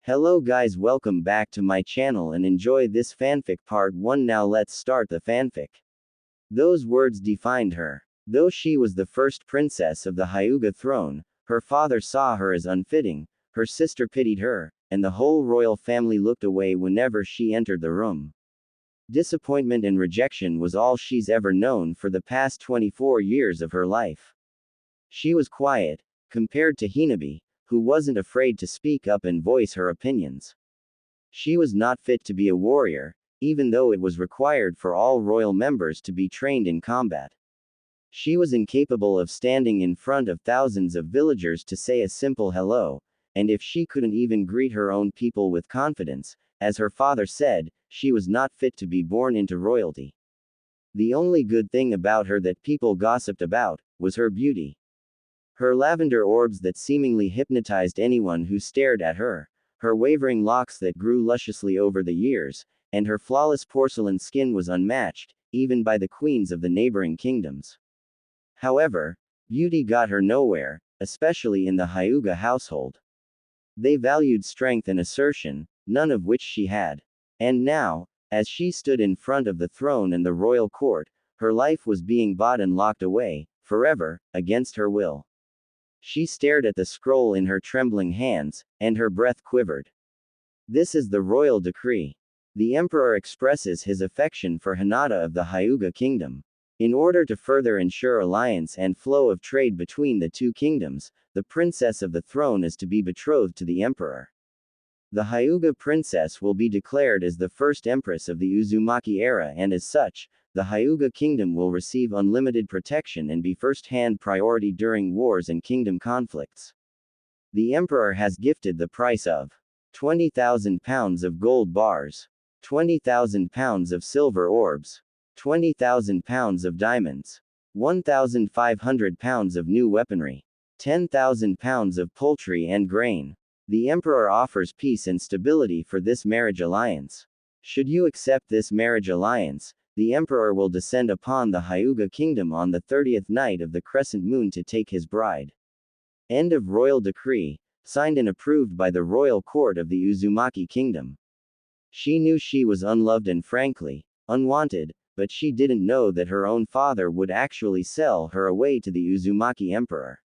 Hello guys, welcome back to my channel and enjoy this fanfic part 1. Now let's start the fanfic. Those words defined her. Though she was the first princess of the Hyuga throne, her father saw her as unfitting, her sister pitied her, and the whole royal family looked away whenever she entered the room. Disappointment and rejection was all she's ever known for the past 24 years of her life. She was quiet, compared to Hinata, who wasn't afraid to speak up and voice her opinions. She was not fit to be a warrior, even though it was required for all royal members to be trained in combat. She was incapable of standing in front of thousands of villagers to say a simple hello, and if she couldn't even greet her own people with confidence, as her father said, she was not fit to be born into royalty. The only good thing about her that people gossiped about was her beauty. Her lavender orbs that seemingly hypnotized anyone who stared at her, her wavering locks that grew lusciously over the years, and her flawless porcelain skin was unmatched, even by the queens of the neighboring kingdoms. However, beauty got her nowhere, especially in the Hyuga household. They valued strength and assertion, none of which she had. And now, as she stood in front of the throne and the royal court, her life was being bought and locked away, forever, against her will. She stared at the scroll in her trembling hands, and her breath quivered. This is the royal decree. The emperor expresses his affection for Hinata of the Hyuga kingdom. In order to further ensure alliance and flow of trade between the two kingdoms, the princess of the throne is to be betrothed to the emperor. The Hyuga princess will be declared as the first empress of the Uzumaki era, and as such, the Hyuga kingdom will receive unlimited protection and be first-hand priority during wars and kingdom conflicts. The emperor has gifted the price of 20,000 pounds of gold bars, 20,000 pounds of silver orbs, 20,000 pounds of diamonds, 1,500 pounds of new weaponry, 10,000 pounds of poultry and grain. The emperor offers peace and stability for this marriage alliance. Should you accept this marriage alliance, the emperor will descend upon the Hyuga kingdom on the 30th night of the crescent moon to take his bride. End of royal decree, signed and approved by the royal court of the Uzumaki kingdom. She knew she was unloved and frankly, unwanted, but she didn't know that her own father would actually sell her away to the Uzumaki emperor.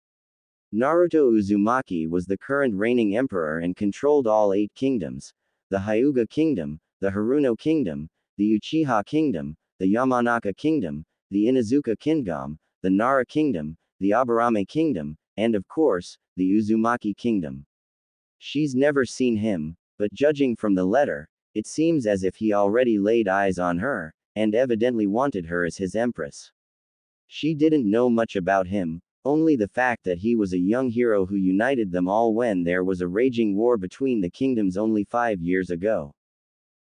Naruto Uzumaki was the current reigning emperor and controlled all 8 kingdoms: the Hyuga kingdom, the Haruno kingdom, the Uchiha kingdom, the Yamanaka kingdom, the Inuzuka kingdom, the Nara kingdom, the Aburame kingdom, and of course, the Uzumaki kingdom. She's never seen him, but judging from the letter, it seems as if he already laid eyes on her, and evidently wanted her as his empress. She didn't know much about him, only the fact that he was a young hero who united them all when there was a raging war between the kingdoms only 5 years ago.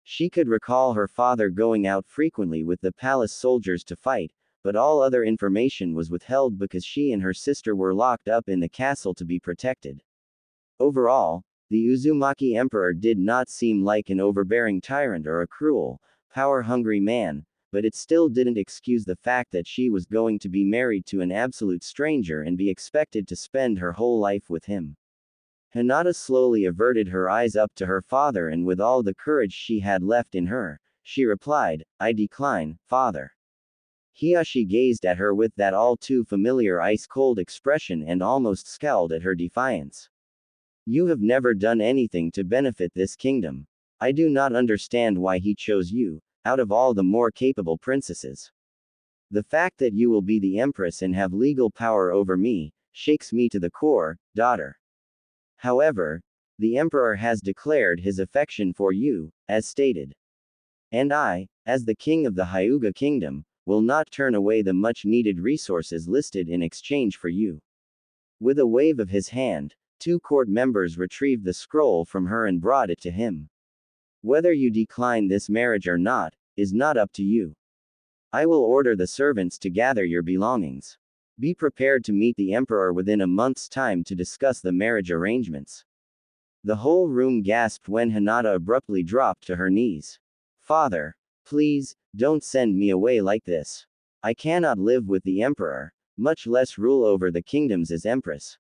She could recall her father going out frequently with the palace soldiers to fight, but all other information was withheld because she and her sister were locked up in the castle to be protected. Overall, the Uzumaki emperor did not seem like an overbearing tyrant or a cruel, power-hungry man, but it still didn't excuse the fact that she was going to be married to an absolute stranger and be expected to spend her whole life with him. Hinata slowly averted her eyes up to her father, and with all the courage she had left in her, she replied, "I decline, father." Hiyashi gazed at her with that all too familiar ice-cold expression and almost scowled at her defiance. "You have never done anything to benefit this kingdom. I do not understand why he chose you, out of all the more capable princesses. The fact that you will be the empress and have legal power over me, shakes me to the core, daughter. However, the emperor has declared his affection for you, as stated. And I, as the king of the Hyuga kingdom, will not turn away the much-needed resources listed in exchange for you." With a wave of his hand, 2 court members retrieved the scroll from her and brought it to him. "Whether you decline this marriage or not, is not up to you. I will order the servants to gather your belongings. Be prepared to meet the emperor within a month's time to discuss the marriage arrangements." The whole room gasped when Hinata abruptly dropped to her knees. "Father, please, don't send me away like this. I cannot live with the emperor, much less rule over the kingdoms as empress."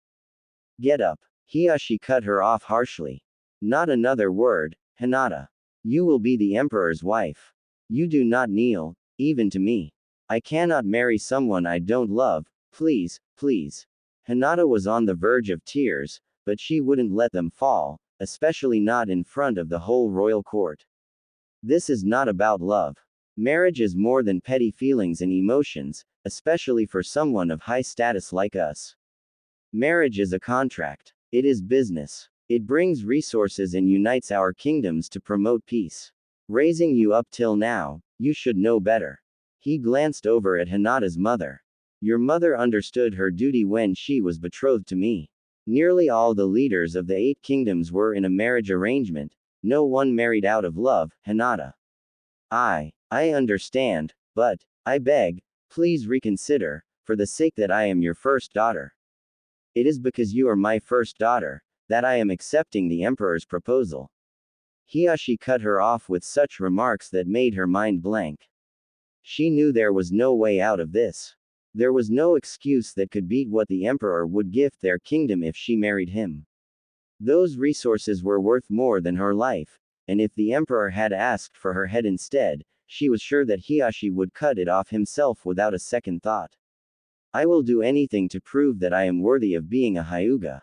"Get up." Hiyashi cut her off harshly. Not another word, Hinata. You will be the emperor's wife. You do not kneel, even to me. I cannot marry someone I don't love, please, please. Hinata was on the verge of tears, but she wouldn't let them fall, especially not in front of the whole royal court. This is not about love. Marriage is more than petty feelings and emotions, especially for someone of high status like us. Marriage is a contract. It is business. It brings resources and unites our kingdoms to promote peace. Raising you up till now, you should know better. He glanced over at Hinata's mother. Your mother understood her duty when she was betrothed to me. Nearly all the leaders of the 8 kingdoms were in a marriage arrangement. No one married out of love, Hinata. I understand, but, I beg, please reconsider, for the sake that I am your first daughter. It is because you are my first daughter, that I am accepting the emperor's proposal. Hiashi cut her off with such remarks that made her mind blank. She knew there was no way out of this. There was no excuse that could beat what the emperor would gift their kingdom if she married him. Those resources were worth more than her life, and if the emperor had asked for her head instead, she was sure that Hiashi would cut it off himself without a second thought. I will do anything to prove that I am worthy of being a Hyuga.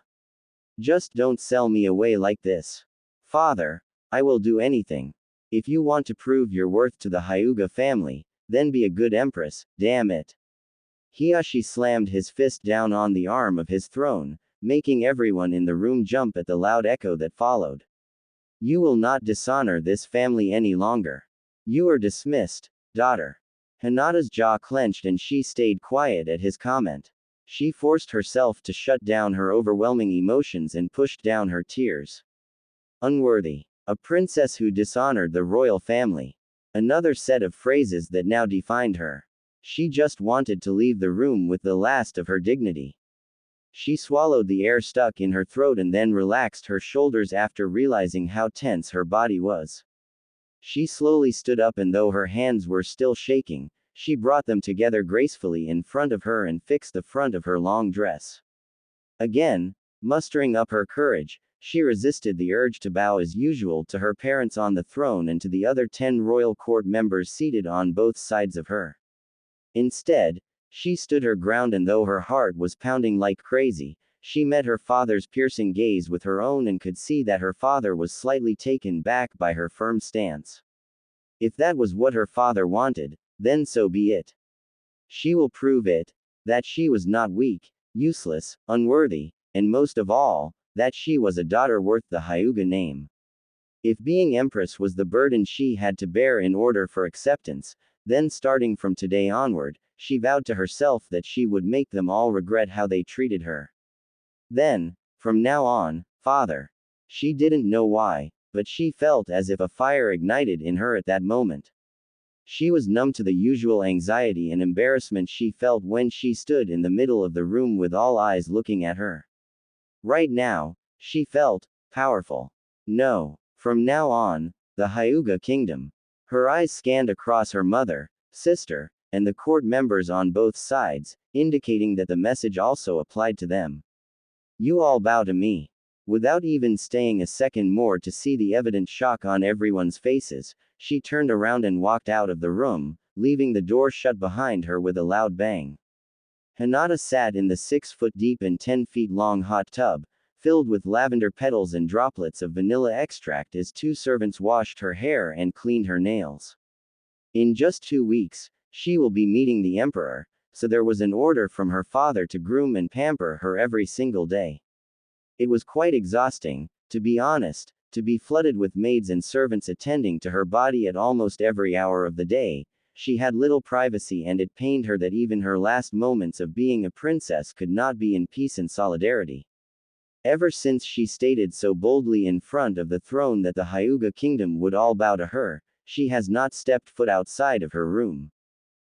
Just don't sell me away like this. Father, I will do anything. If you want to prove your worth to the Hyuga family, then be a good empress, damn it. Hiashi slammed his fist down on the arm of his throne, making everyone in the room jump at the loud echo that followed. You will not dishonor this family any longer. You are dismissed, daughter. Hinata's jaw clenched and she stayed quiet at his comment. She forced herself to shut down her overwhelming emotions and pushed down her tears. Unworthy. A princess who dishonored the royal family. Another set of phrases that now defined her. She just wanted to leave the room with the last of her dignity. She swallowed the air stuck in her throat and then relaxed her shoulders after realizing how tense her body was. She slowly stood up and though her hands were still shaking, she brought them together gracefully in front of her and fixed the front of her long dress. Again, mustering up her courage, she resisted the urge to bow as usual to her parents on the throne and to the other 10 royal court members seated on both sides of her. Instead, she stood her ground and though her heart was pounding like crazy, she met her father's piercing gaze with her own and could see that her father was slightly taken back by her firm stance. If that was what her father wanted, then so be it. She will prove it, that she was not weak, useless, unworthy, and most of all, that she was a daughter worth the Hyuga name. If being empress was the burden she had to bear in order for acceptance, then starting from today onward, she vowed to herself that she would make them all regret how they treated her. Then, from now on, father. She didn't know why, but she felt as if a fire ignited in her at that moment. She was numb to the usual anxiety and embarrassment she felt when she stood in the middle of the room with all eyes looking at her. Right now, she felt powerful. No, from now on, the Hyuga kingdom. Her eyes scanned across her mother, sister, and the court members on both sides, indicating that the message also applied to them. You all bow to me. Without even staying a second more to see the evident shock on everyone's faces, she turned around and walked out of the room, leaving the door shut behind her with a loud bang. Hinata sat in the 6-foot deep and 10 feet long hot tub, filled with lavender petals and droplets of vanilla extract as 2 servants washed her hair and cleaned her nails. In just 2 weeks, she will be meeting the emperor, so there was an order from her father to groom and pamper her every single day. It was quite exhausting, to be honest, to be flooded with maids and servants attending to her body at almost every hour of the day. She had little privacy and it pained her that even her last moments of being a princess could not be in peace and solidarity. Ever since she stated so boldly in front of the throne that the Hyuga kingdom would all bow to her, she has not stepped foot outside of her room.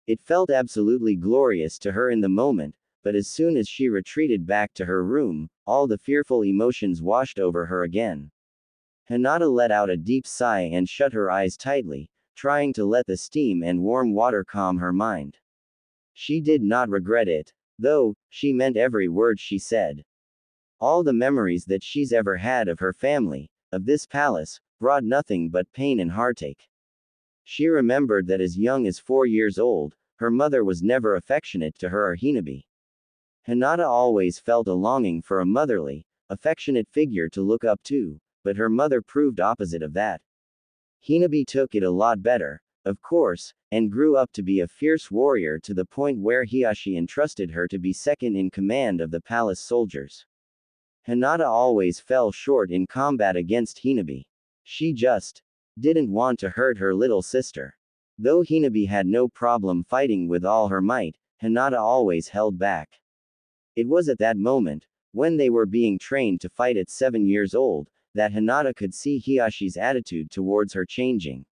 It felt absolutely glorious to her in the moment, but as soon as she retreated back to her room, all the fearful emotions washed over her again. Hinata let out a deep sigh and shut her eyes tightly, trying to let the steam and warm water calm her mind. She did not regret it, though, she meant every word she said. All the memories that she's ever had of her family, of this palace, brought nothing but pain and heartache. She remembered that as young as 4 years old, her mother was never affectionate to her or Hinabi. Hinata always felt a longing for a motherly, affectionate figure to look up to, but her mother proved opposite of that. Hinabi took it a lot better, of course, and grew up to be a fierce warrior to the point where Hiashi entrusted her to be second in command of the palace soldiers. Hinata always fell short in combat against Hinabi. She just didn't want to hurt her little sister. Though Hinabi had no problem fighting with all her might, Hinata always held back. It was at that moment, when they were being trained to fight at 7 years old, that Hinata could see Hiyashi's attitude towards her changing.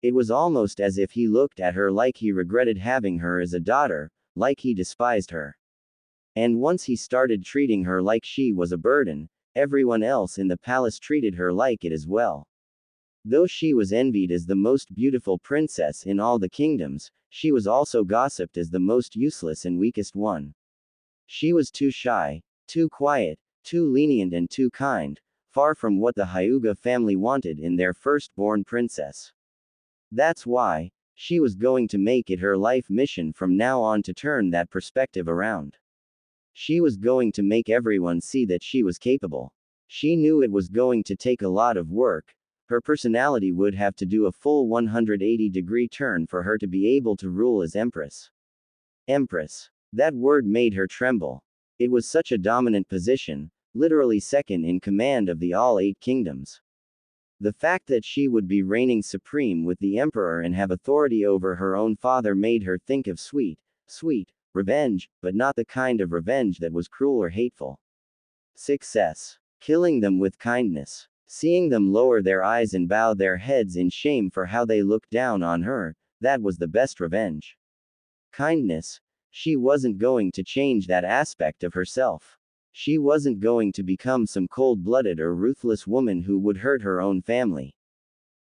It was almost as if he looked at her like he regretted having her as a daughter, like he despised her. And once he started treating her like she was a burden, everyone else in the palace treated her like it as well. Though she was envied as the most beautiful princess in all the kingdoms, she was also gossiped as the most useless and weakest one. She was too shy, too quiet, too lenient and too kind, far from what the Hyuga family wanted in their firstborn princess. That's why, she was going to make it her life mission from now on to turn that perspective around. She was going to make everyone see that she was capable. She knew it was going to take a lot of work. Her personality would have to do a full 180-degree turn for her to be able to rule as Empress. Empress. That word made her tremble. It was such a dominant position, literally second in command of the all 8 kingdoms. The fact that she would be reigning supreme with the emperor and have authority over her own father made her think of sweet revenge, but not the kind of revenge that was cruel or hateful. Success. Killing them with kindness. Seeing them lower their eyes and bow their heads in shame for how they looked down on her, that was the best revenge. Kindness. She wasn't going to change that aspect of herself. She wasn't going to become some cold-blooded or ruthless woman who would hurt her own family.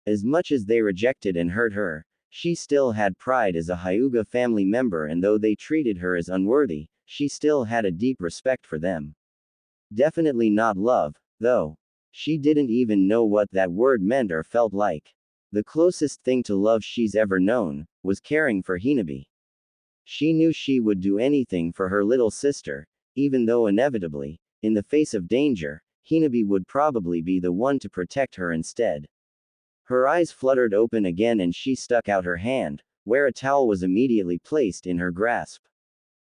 As much as they rejected and hurt her, she still had pride as a Hyuga family member, and though they treated her as unworthy, she still had a deep respect for them. Definitely not love, though. She didn't even know what that word meant or felt like. The closest thing to love she's ever known was caring for Hinabi. She knew she would do anything for her little sister, even though inevitably, in the face of danger, Hinabi would probably be the one to protect her instead. Her eyes fluttered open again and she stuck out her hand, where a towel was immediately placed in her grasp.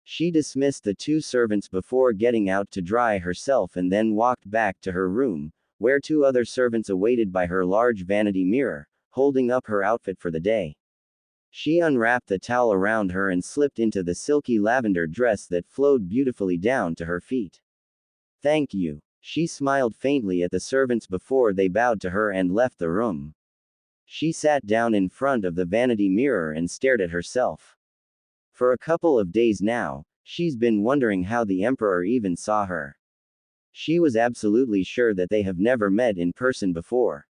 She dismissed the 2 servants before getting out to dry herself and then walked back to her room, where 2 other servants awaited by her large vanity mirror, holding up her outfit for the day. She unwrapped the towel around her and slipped into the silky lavender dress that flowed beautifully down to her feet. Thank you. She smiled faintly at the servants before they bowed to her and left the room. She sat down in front of the vanity mirror and stared at herself. For a couple of days now, she's been wondering how the emperor even saw her. She was absolutely sure that they have never met in person before.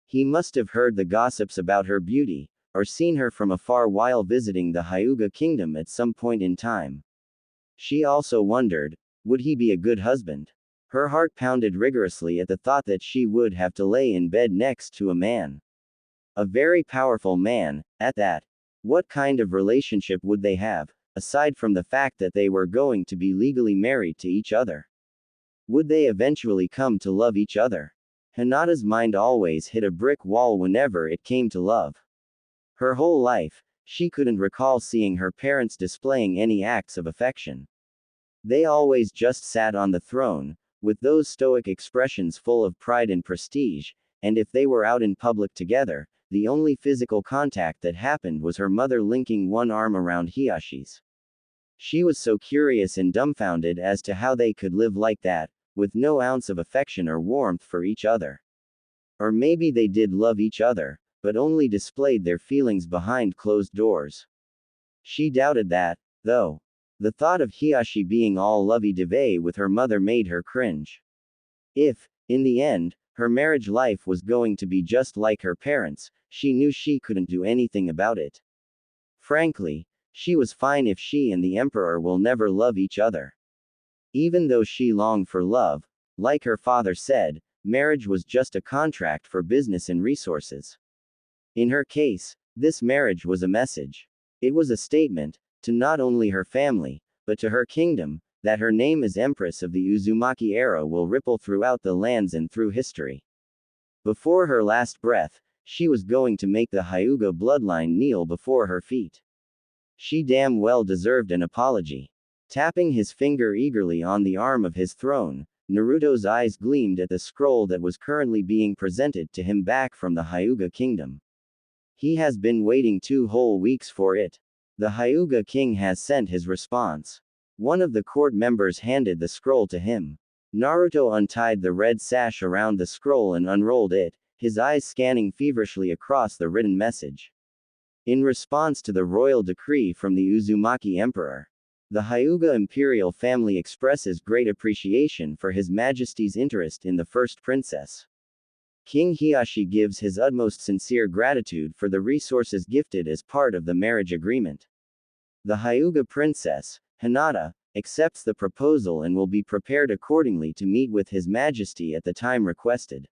He must have heard the gossips about her beauty, or seen her from afar while visiting the Hyuga kingdom at some point in time. She also wondered, would he be a good husband? Her heart pounded rigorously at the thought that she would have to lay in bed next to a man. A very powerful man, at that. What kind of relationship would they have, aside from the fact that they were going to be legally married to each other? Would they eventually come to love each other? Hinata's mind always hit a brick wall whenever it came to love. Her whole life, she couldn't recall seeing her parents displaying any acts of affection. They always just sat on the throne, with those stoic expressions full of pride and prestige, and if they were out in public together, the only physical contact that happened was her mother linking one arm around Hiyashi's. She was so curious and dumbfounded as to how they could live like that, with no ounce of affection or warmth for each other. Or maybe they did love each other, but only displayed their feelings behind closed doors. She doubted that, though. The thought of Hiyashi being all lovey-dovey with her mother made her cringe. If, in the end, her marriage life was going to be just like her parents, she knew she couldn't do anything about it. Frankly, she was fine if she and the emperor will never love each other. Even though she longed for love, like her father said, marriage was just a contract for business and resources. In her case, this marriage was a message. It was a statement, to not only her family, but to her kingdom, that her name as Empress of the Uzumaki era will ripple throughout the lands and through history. Before her last breath, she was going to make the Hyuga bloodline kneel before her feet. She damn well deserved an apology. Tapping his finger eagerly on the arm of his throne, Naruto's eyes gleamed at the scroll that was currently being presented to him back from the Hyuga kingdom. He has been waiting 2 whole weeks for it. The Hyuga king has sent his response. One of the court members handed the scroll to him. Naruto untied the red sash around the scroll and unrolled it, his eyes scanning feverishly across the written message. In response to the royal decree from the Uzumaki emperor, the Hyuga imperial family expresses great appreciation for His Majesty's interest in the first princess. King Hiashi gives his utmost sincere gratitude for the resources gifted as part of the marriage agreement. The Hyuga princess, Hinata, accepts the proposal and will be prepared accordingly to meet with His Majesty at the time requested.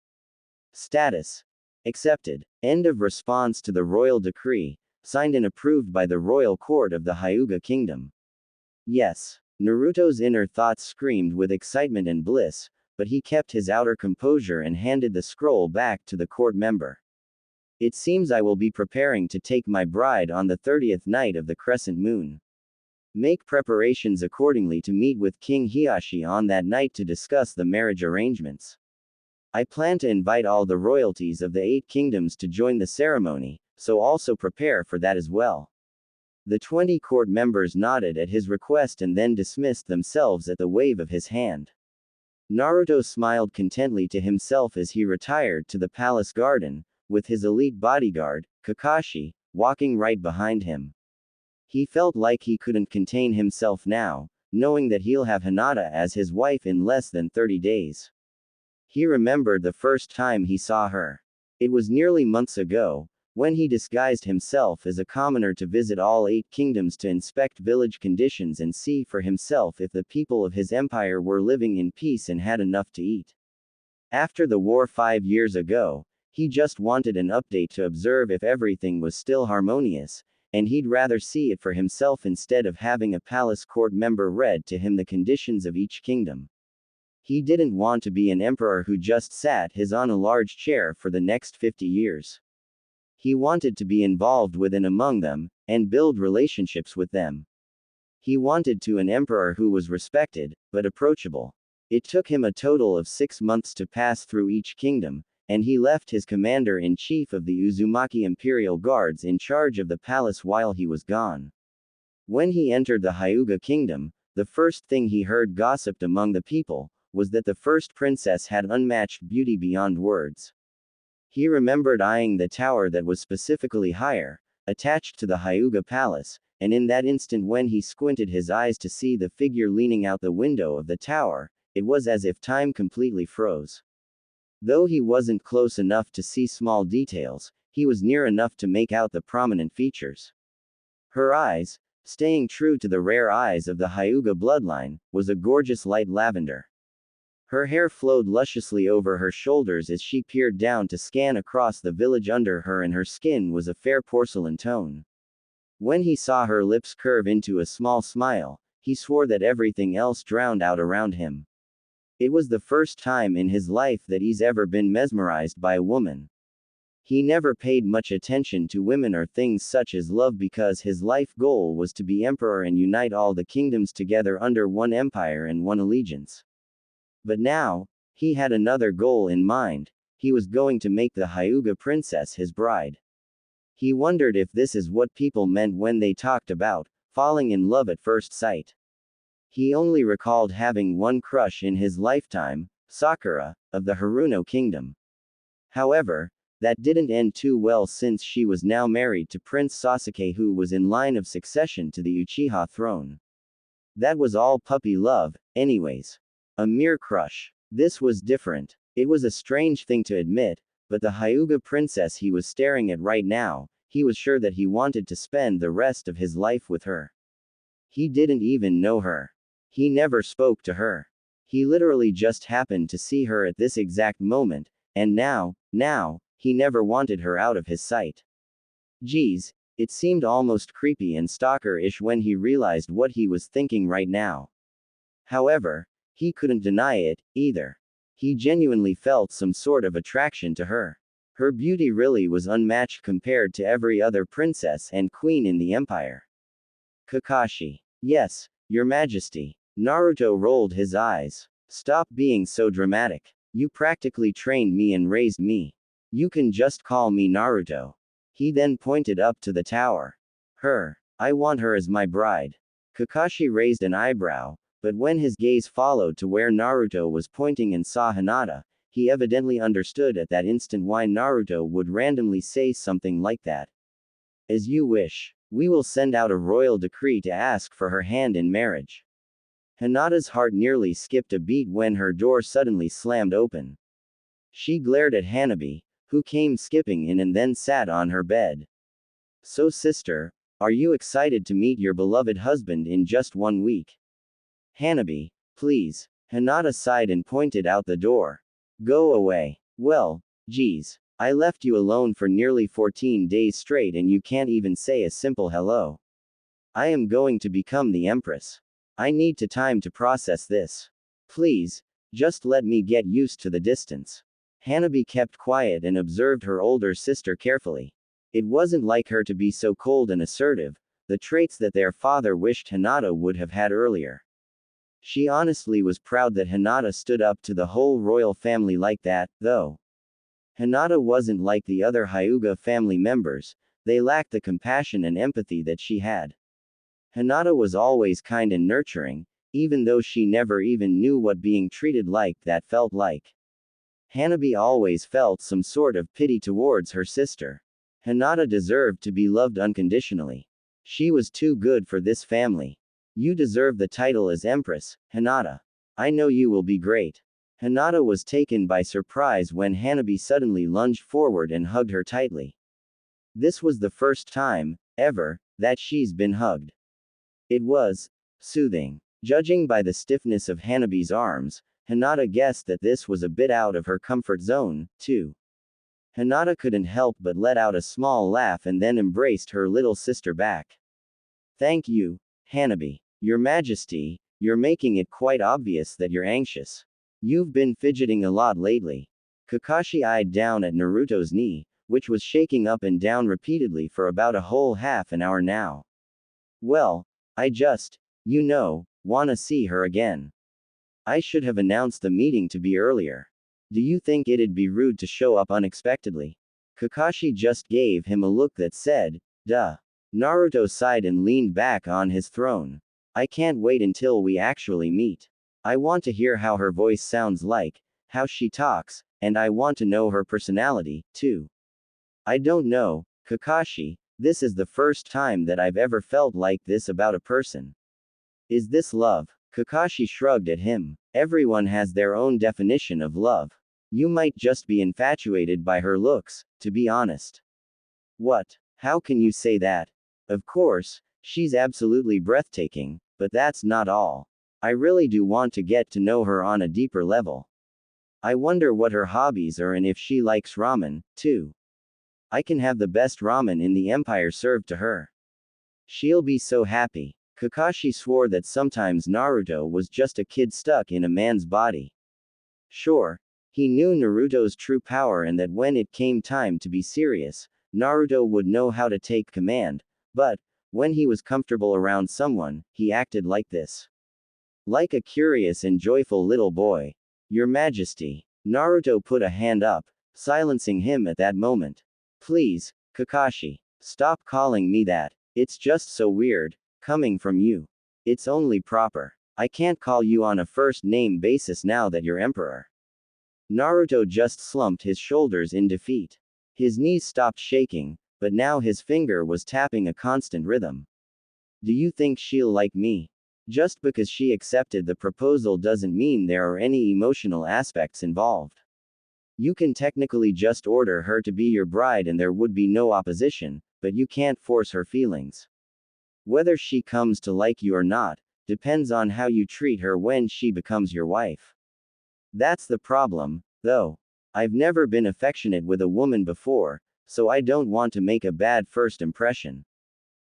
Status: accepted. End of response to the royal decree, signed and approved by the royal court of the Hyuga kingdom. Yes. Naruto's inner thoughts screamed with excitement and bliss, but he kept his outer composure and handed the scroll back to the court member. It seems I will be preparing to take my bride on the 30th night of the crescent moon. Make preparations accordingly to meet with King Hiashi on that night to discuss the marriage arrangements. I plan to invite all the royalties of the 8 kingdoms to join the ceremony, so also prepare for that as well. The 20 court members nodded at his request and then dismissed themselves at the wave of his hand. Naruto smiled contently to himself as he retired to the palace garden, with his elite bodyguard, Kakashi, walking right behind him. He felt like he couldn't contain himself now, knowing that he'll have Hinata as his wife in less than 30 days. He remembered the first time he saw her. It was nearly months ago, when he disguised himself as a commoner to visit all 8 kingdoms to inspect village conditions and see for himself if the people of his empire were living in peace and had enough to eat. After the war 5 years ago, he just wanted an update to observe if everything was still harmonious, and he'd rather see it for himself instead of having a palace court member read to him the conditions of each kingdom. He didn't want to be an emperor who just sat his on a large chair for the next 50 years. He wanted to be involved with and among them, and build relationships with them. He wanted to an emperor who was respected, but approachable. It took him a total of 6 months to pass through each kingdom, and he left his commander-in-chief of the Uzumaki Imperial Guards in charge of the palace while he was gone. When he entered the Hyuga kingdom, the first thing he heard gossiped among the people was that the first princess had unmatched beauty beyond words. He remembered eyeing the tower that was specifically higher, attached to the Hyuga palace, and in that instant when he squinted his eyes to see the figure leaning out the window of the tower, it was as if time completely froze. Though he wasn't close enough to see small details, he was near enough to make out the prominent features. Her eyes, staying true to the rare eyes of the Hyuga bloodline, was a gorgeous light lavender. Her hair flowed lusciously over her shoulders as she peered down to scan across the village under her, and her skin was a fair porcelain tone. When he saw her lips curve into a small smile, he swore that everything else drowned out around him. It was the first time in his life that he's ever been mesmerized by a woman. He never paid much attention to women or things such as love because his life goal was to be emperor and unite all the kingdoms together under one empire and one allegiance. But now, he had another goal in mind. He was going to make the Hyuga princess his bride. He wondered if this is what people meant when they talked about falling in love at first sight. He only recalled having one crush in his lifetime, Sakura, of the Haruno kingdom. However, that didn't end too well since she was now married to Prince Sasuke, who was in line of succession to the Uchiha throne. That was all puppy love, anyways. A mere crush. This was different. It was a strange thing to admit, but the Hyuga princess he was staring at right now, he was sure that he wanted to spend the rest of his life with her. He didn't even know her. He never spoke to her. He literally just happened to see her at this exact moment, and now, he never wanted her out of his sight. Geez, it seemed almost creepy and stalker-ish when he realized what he was thinking right now. However, he couldn't deny it, either. He genuinely felt some sort of attraction to her. Her beauty really was unmatched compared to every other princess and queen in the empire. Kakashi. Yes, Your Majesty. Naruto rolled his eyes. Stop being so dramatic. You practically trained me and raised me. You can just call me Naruto. He then pointed up to the tower. Her. I want her as my bride. Kakashi raised an eyebrow, but when his gaze followed to where Naruto was pointing and saw Hinata, he evidently understood at that instant why Naruto would randomly say something like that. As you wish. We will send out a royal decree to ask for her hand in marriage. Hinata's heart nearly skipped a beat when her door suddenly slammed open. She glared at Hanabi, who came skipping in and then sat on her bed. So sister, are you excited to meet your beloved husband in just 1 week? Hanabi, please. Hinata sighed and pointed out the door. Go away. Well, geez. I left you alone for nearly 14 days straight and you can't even say a simple hello. I am going to become the Empress. I need time to process this. Please, just let me get used to the distance. Hanabi kept quiet and observed her older sister carefully. It wasn't like her to be so cold and assertive, the traits that their father wished Hinata would have had earlier. She honestly was proud that Hinata stood up to the whole royal family like that, though. Hinata wasn't like the other Hyuga family members, they lacked the compassion and empathy that she had. Hinata was always kind and nurturing, even though she never even knew what being treated like that felt like. Hanabi always felt some sort of pity towards her sister. Hinata deserved to be loved unconditionally. She was too good for this family. You deserve the title as Empress, Hinata. I know you will be great. Hinata was taken by surprise when Hanabi suddenly lunged forward and hugged her tightly. This was the first time, ever, that she's been hugged. It was soothing. Judging by the stiffness of Hanabi's arms, Hinata guessed that this was a bit out of her comfort zone, too. Hinata couldn't help but let out a small laugh and then embraced her little sister back. Thank you, Hanabi. Your Majesty, you're making it quite obvious that you're anxious. You've been fidgeting a lot lately. Kakashi eyed down at Naruto's knee, which was shaking up and down repeatedly for about a whole half an hour now. Well, I just, wanna see her again. I should have announced the meeting to be earlier. Do you think it'd be rude to show up unexpectedly? Kakashi just gave him a look that said, duh. Naruto sighed and leaned back on his throne. I can't wait until we actually meet. I want to hear how her voice sounds like, how she talks, and I want to know her personality, too. I don't know, Kakashi, this is the first time that I've ever felt like this about a person. Is this love? Kakashi shrugged at him. Everyone has their own definition of love. You might just be infatuated by her looks, to be honest. What? How can you say that? Of course, she's absolutely breathtaking, but that's not all. I really do want to get to know her on a deeper level. I wonder what her hobbies are and if she likes ramen, too. I can have the best ramen in the empire served to her. She'll be so happy. Kakashi swore that sometimes Naruto was just a kid stuck in a man's body. Sure, he knew Naruto's true power and that when it came time to be serious, Naruto would know how to take command, but, when he was comfortable around someone, he acted like this. Like a curious and joyful little boy. Your Majesty. Naruto put a hand up, silencing him at that moment. Please, Kakashi. Stop calling me that. It's just so weird, coming from you. It's only proper. I can't call you on a first name basis now that you're emperor. Naruto just slumped his shoulders in defeat. His knees stopped shaking, but now his finger was tapping a constant rhythm. Do you think she'll like me? Just because she accepted the proposal doesn't mean there are any emotional aspects involved. You can technically just order her to be your bride and there would be no opposition, but you can't force her feelings. Whether she comes to like you or not, depends on how you treat her when she becomes your wife. That's the problem, though. I've never been affectionate with a woman before, so I don't want to make a bad first impression.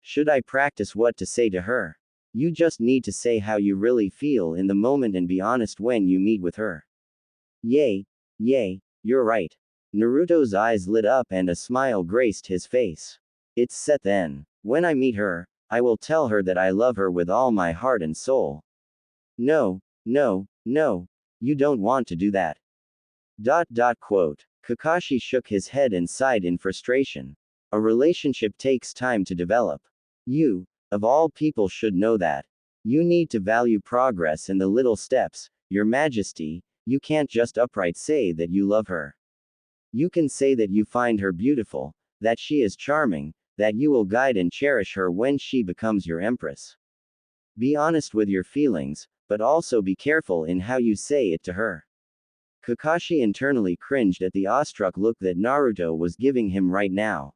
Should I practice what to say to her? You just need to say how you really feel in the moment and be honest when you meet with her. Yay, you're right. Naruto's eyes lit up and a smile graced his face. It's set then. When I meet her, I will tell her that I love her with all my heart and soul. No, you don't want to do that. Quote. Kakashi shook his head and sighed in frustration. A relationship takes time to develop. You, of all people, should know that. You need to value progress and the little steps, Your Majesty. You can't just upright say that you love her. You can say that you find her beautiful, that she is charming, that you will guide and cherish her when she becomes your empress. Be honest with your feelings, but also be careful in how you say it to her. Kakashi internally cringed at the awestruck look that Naruto was giving him right now.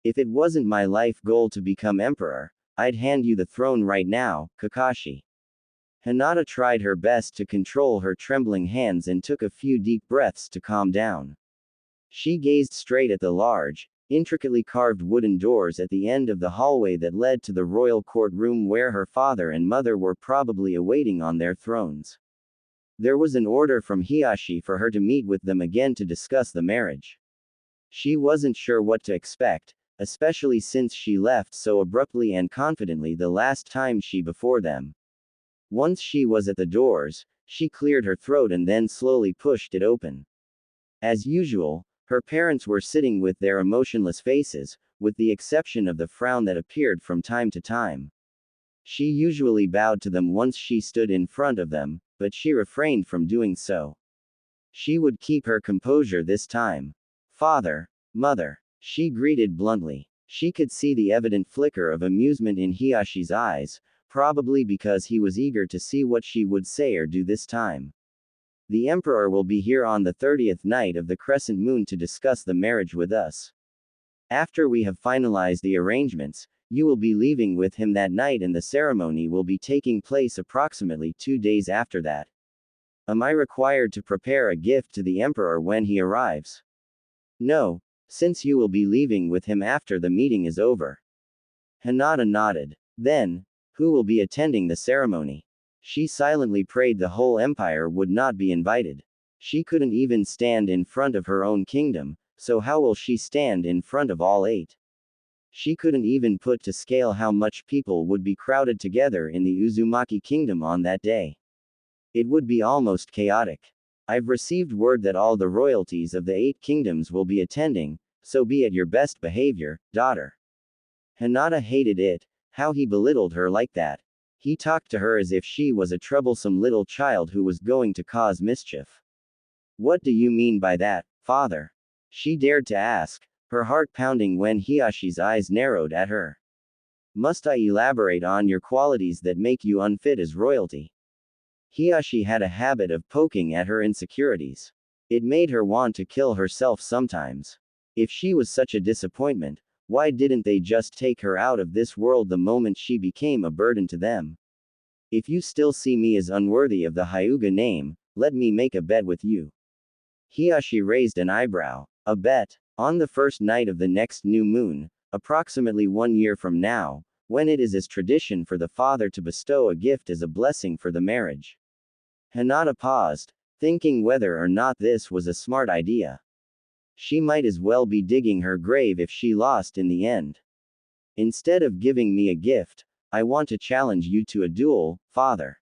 If it wasn't my life goal to become emperor, I'd hand you the throne right now, Kakashi. Hinata tried her best to control her trembling hands and took a few deep breaths to calm down. She gazed straight at the large, intricately carved wooden doors at the end of the hallway that led to the royal courtroom where her father and mother were probably awaiting on their thrones. There was an order from Hiashi for her to meet with them again to discuss the marriage. She wasn't sure what to expect, especially since she left so abruptly and confidently the last time she before them. Once she was at the doors, she cleared her throat and then slowly pushed it open. As usual, her parents were sitting with their emotionless faces, with the exception of the frown that appeared from time to time. She usually bowed to them once she stood in front of them, but she refrained from doing so. She would keep her composure this time. Father, mother, she greeted bluntly. She could see the evident flicker of amusement in Hiyashi's eyes, probably because he was eager to see what she would say or do this time. The Emperor will be here on the 30th night of the crescent moon to discuss the marriage with us. After we have finalized the arrangements, you will be leaving with him that night and the ceremony will be taking place approximately 2 days after that. Am I required to prepare a gift to the Emperor when he arrives? No, since you will be leaving with him after the meeting is over. Hinata nodded. Then, who will be attending the ceremony? She silently prayed the whole empire would not be invited. She couldn't even stand in front of her own kingdom, so how will she stand in front of all 8? She couldn't even put to scale how much people would be crowded together in the Uzumaki kingdom on that day. It would be almost chaotic. I've received word that all the royalties of the 8 kingdoms will be attending, so be at your best behavior, daughter. Hinata hated it, how he belittled her like that. He talked to her as if she was a troublesome little child who was going to cause mischief. What do you mean by that, father? She dared to ask, her heart pounding when Hiyashi's eyes narrowed at her. Must I elaborate on your qualities that make you unfit as royalty? Hiyashi had a habit of poking at her insecurities. It made her want to kill herself sometimes. If she was such a disappointment, why didn't they just take her out of this world the moment she became a burden to them? If you still see me as unworthy of the Hyuga name, let me make a bet with you. Hiyashi raised an eyebrow. A bet? On the first night of the next new moon, approximately 1 year from now, when it is as tradition for the father to bestow a gift as a blessing for the marriage. Hinata paused, thinking whether or not this was a smart idea. She might as well be digging her grave if she lost in the end. Instead of giving me a gift, I want to challenge you to a duel, father.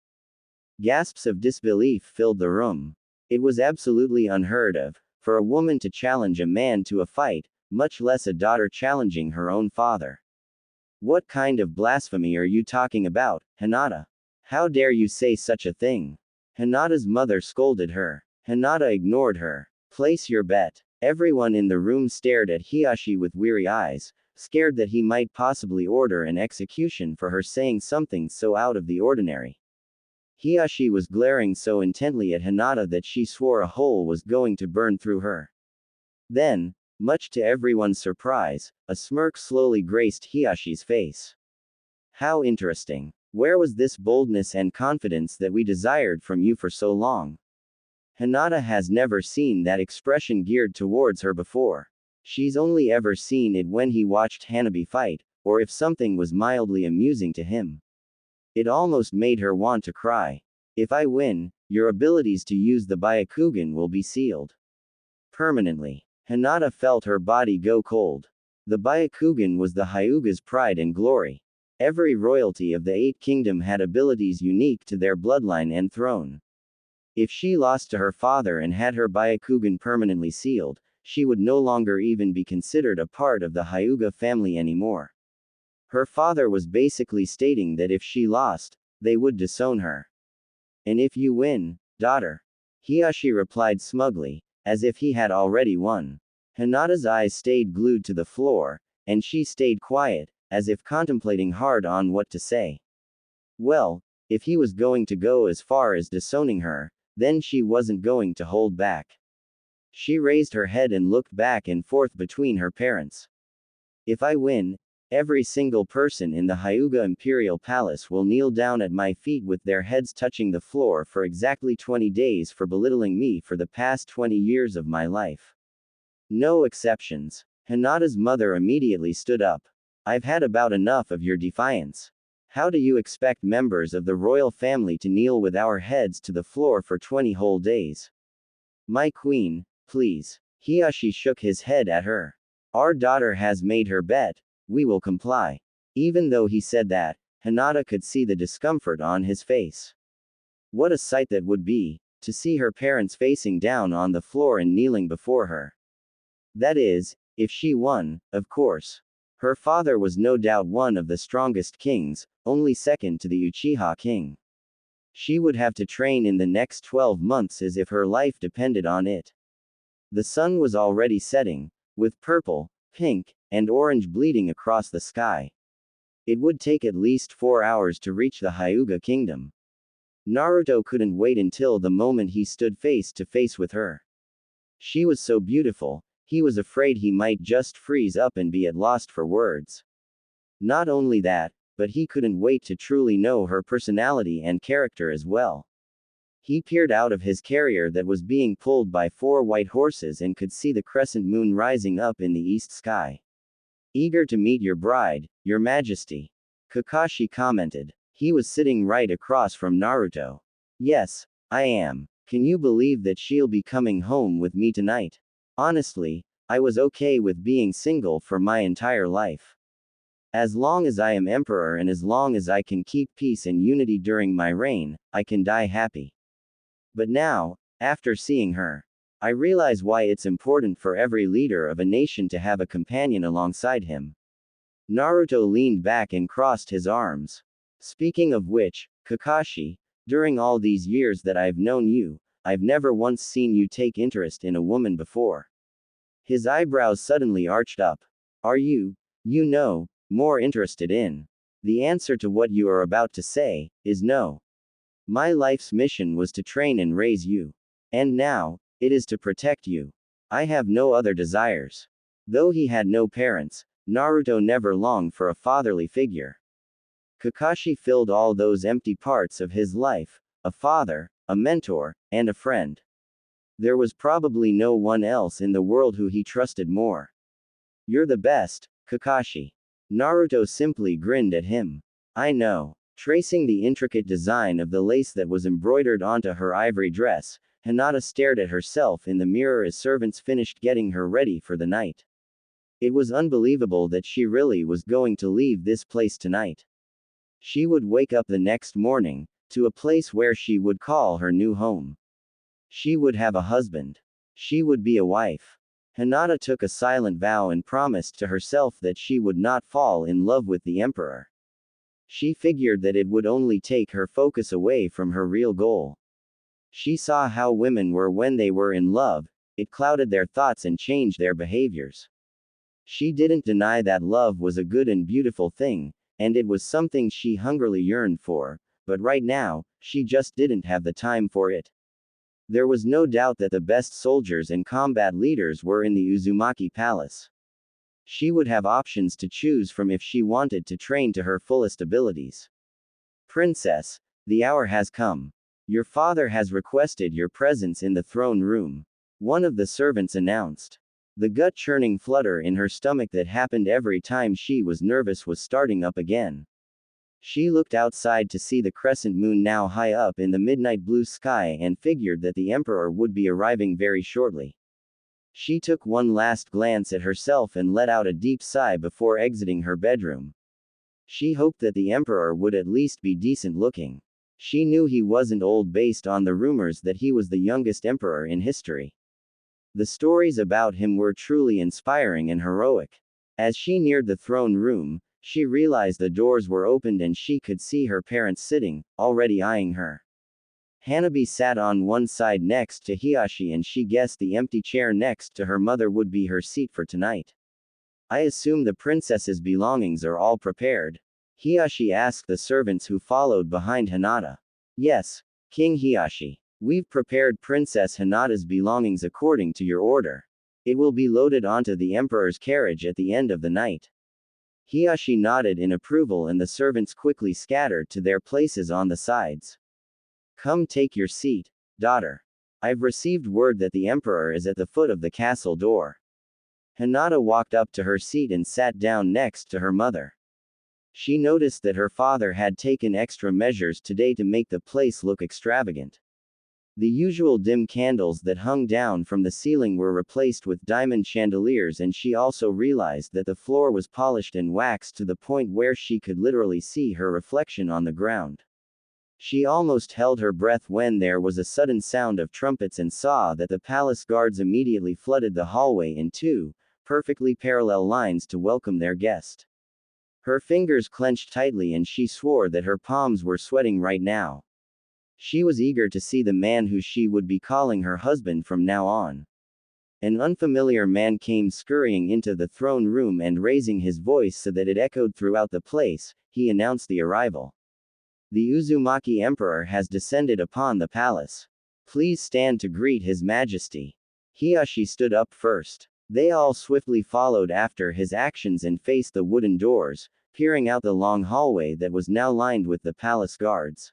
Gasps of disbelief filled the room. It was absolutely unheard of, for a woman to challenge a man to a fight, much less a daughter challenging her own father. What kind of blasphemy are you talking about, Hinata? How dare you say such a thing? Hinata's mother scolded her. Hinata ignored her. Place your bet. Everyone in the room stared at Hiyashi with weary eyes, scared that he might possibly order an execution for her saying something so out of the ordinary. Hiyashi was glaring so intently at Hinata that she swore a hole was going to burn through her. Then, much to everyone's surprise, a smirk slowly graced Hiyashi's face. How interesting. Where was this boldness and confidence that we desired from you for so long? Hinata has never seen that expression geared towards her before. She's only ever seen it when he watched Hanabi fight, or if something was mildly amusing to him. It almost made her want to cry. If I win, your abilities to use the Byakugan will be sealed permanently. Hinata felt her body go cold. The Byakugan was the Hyuga's pride and glory. Every royalty of the Eight Kingdom had abilities unique to their bloodline and throne. If she lost to her father and had her Byakugan permanently sealed, she would no longer even be considered a part of the Hyuga family anymore. Her father was basically stating that if she lost, they would disown her. And if you win, daughter? Hiyashi replied smugly, as if he had already won. Hinata's eyes stayed glued to the floor, and she stayed quiet, as if contemplating hard on what to say. Well, if he was going to go as far as disowning her, then she wasn't going to hold back. She raised her head and looked back and forth between her parents. If I win, every single person in the Hyuga Imperial Palace will kneel down at my feet with their heads touching the floor for exactly 20 days for belittling me for the past 20 years of my life. No exceptions. Hinata's mother immediately stood up. I've had about enough of your defiance. How do you expect members of the royal family to kneel with our heads to the floor for 20 whole days? My queen, please. Hiyashi shook his head at her. Our daughter has made her bet. We will comply. Even though he said that, Hinata could see the discomfort on his face. What a sight that would be, to see her parents facing down on the floor and kneeling before her. That is, if she won, of course. Her father was no doubt one of the strongest kings, only second to the Uchiha king. She would have to train in the next 12 months as if her life depended on it. The sun was already setting, with purple, pink, and orange bleeding across the sky. It would take at least 4 hours to reach the Hyuga kingdom. Naruto couldn't wait until the moment he stood face to face with her. She was so beautiful, he was afraid he might just freeze up and be at lost for words. Not only that, but he couldn't wait to truly know her personality and character as well. He peered out of his carrier that was being pulled by 4 white horses and could see the crescent moon rising up in the east sky. Eager to meet your bride, your majesty. Kakashi commented. He was sitting right across from Naruto. Yes, I am. Can you believe that she'll be coming home with me tonight? Honestly, I was okay with being single for my entire life. As long as I am emperor and as long as I can keep peace and unity during my reign, I can die happy. But now, after seeing her, I realize why it's important for every leader of a nation to have a companion alongside him. Naruto leaned back and crossed his arms. Speaking of which, Kakashi, during all these years that I've known you, I've never once seen you take interest in a woman before. His eyebrows suddenly arched up. Are you, more interested in? The answer to what you are about to say is no. My life's mission was to train and raise you. And now, it is to protect you. I have no other desires. Though he had no parents, Naruto never longed for a fatherly figure. Kakashi filled all those empty parts of his life, a father, a mentor, and a friend. There was probably no one else in the world who he trusted more. You're the best, Kakashi. Naruto simply grinned at him. I know. Tracing the intricate design of the lace that was embroidered onto her ivory dress, Hinata stared at herself in the mirror as servants finished getting her ready for the night. It was unbelievable that she really was going to leave this place tonight. She would wake up the next morning, to a place where she would call her new home. She would have a husband. She would be a wife. Hinata took a silent vow and promised to herself that she would not fall in love with the emperor. She figured that it would only take her focus away from her real goal. She saw how women were when they were in love, it clouded their thoughts and changed their behaviors. She didn't deny that love was a good and beautiful thing, and it was something she hungrily yearned for, but right now, she just didn't have the time for it. There was no doubt that the best soldiers and combat leaders were in the Uzumaki Palace. She would have options to choose from if she wanted to train to her fullest abilities. Princess, the hour has come. Your father has requested your presence in the throne room. One of the servants announced. The gut-churning flutter in her stomach that happened every time she was nervous was starting up again. She looked outside to see the crescent moon now high up in the midnight blue sky and figured that the emperor would be arriving very shortly. She took one last glance at herself and let out a deep sigh before exiting her bedroom. She hoped that the emperor would at least be decent looking. She knew he wasn't old based on the rumors that he was the youngest emperor in history. The stories about him were truly inspiring and heroic. As she neared the throne room, she realized the doors were opened and she could see her parents sitting, already eyeing her. Hanabi sat on one side next to Hiyashi and she guessed the empty chair next to her mother would be her seat for tonight. I assume the princess's belongings are all prepared? Hiyashi asked the servants who followed behind Hinata. Yes, King Hiyashi. We've prepared Princess Hinata's belongings according to your order. It will be loaded onto the emperor's carriage at the end of the night. Hiyashi nodded in approval and the servants quickly scattered to their places on the sides. Come take your seat, daughter. I've received word that the emperor is at the foot of the castle door. Hinata walked up to her seat and sat down next to her mother. She noticed that her father had taken extra measures today to make the place look extravagant. The usual dim candles that hung down from the ceiling were replaced with diamond chandeliers, and she also realized that the floor was polished and waxed to the point where she could literally see her reflection on the ground. She almost held her breath when there was a sudden sound of trumpets and saw that the palace guards immediately flooded the hallway in two, perfectly parallel lines to welcome their guest. Her fingers clenched tightly and she swore that her palms were sweating right now. She was eager to see the man who she would be calling her husband from now on. An unfamiliar man came scurrying into the throne room and raising his voice so that it echoed throughout the place, he announced the arrival. The Uzumaki Emperor has descended upon the palace. Please stand to greet His Majesty. Hiyashi stood up first. They all swiftly followed after his actions and faced the wooden doors, peering out the long hallway that was now lined with the palace guards.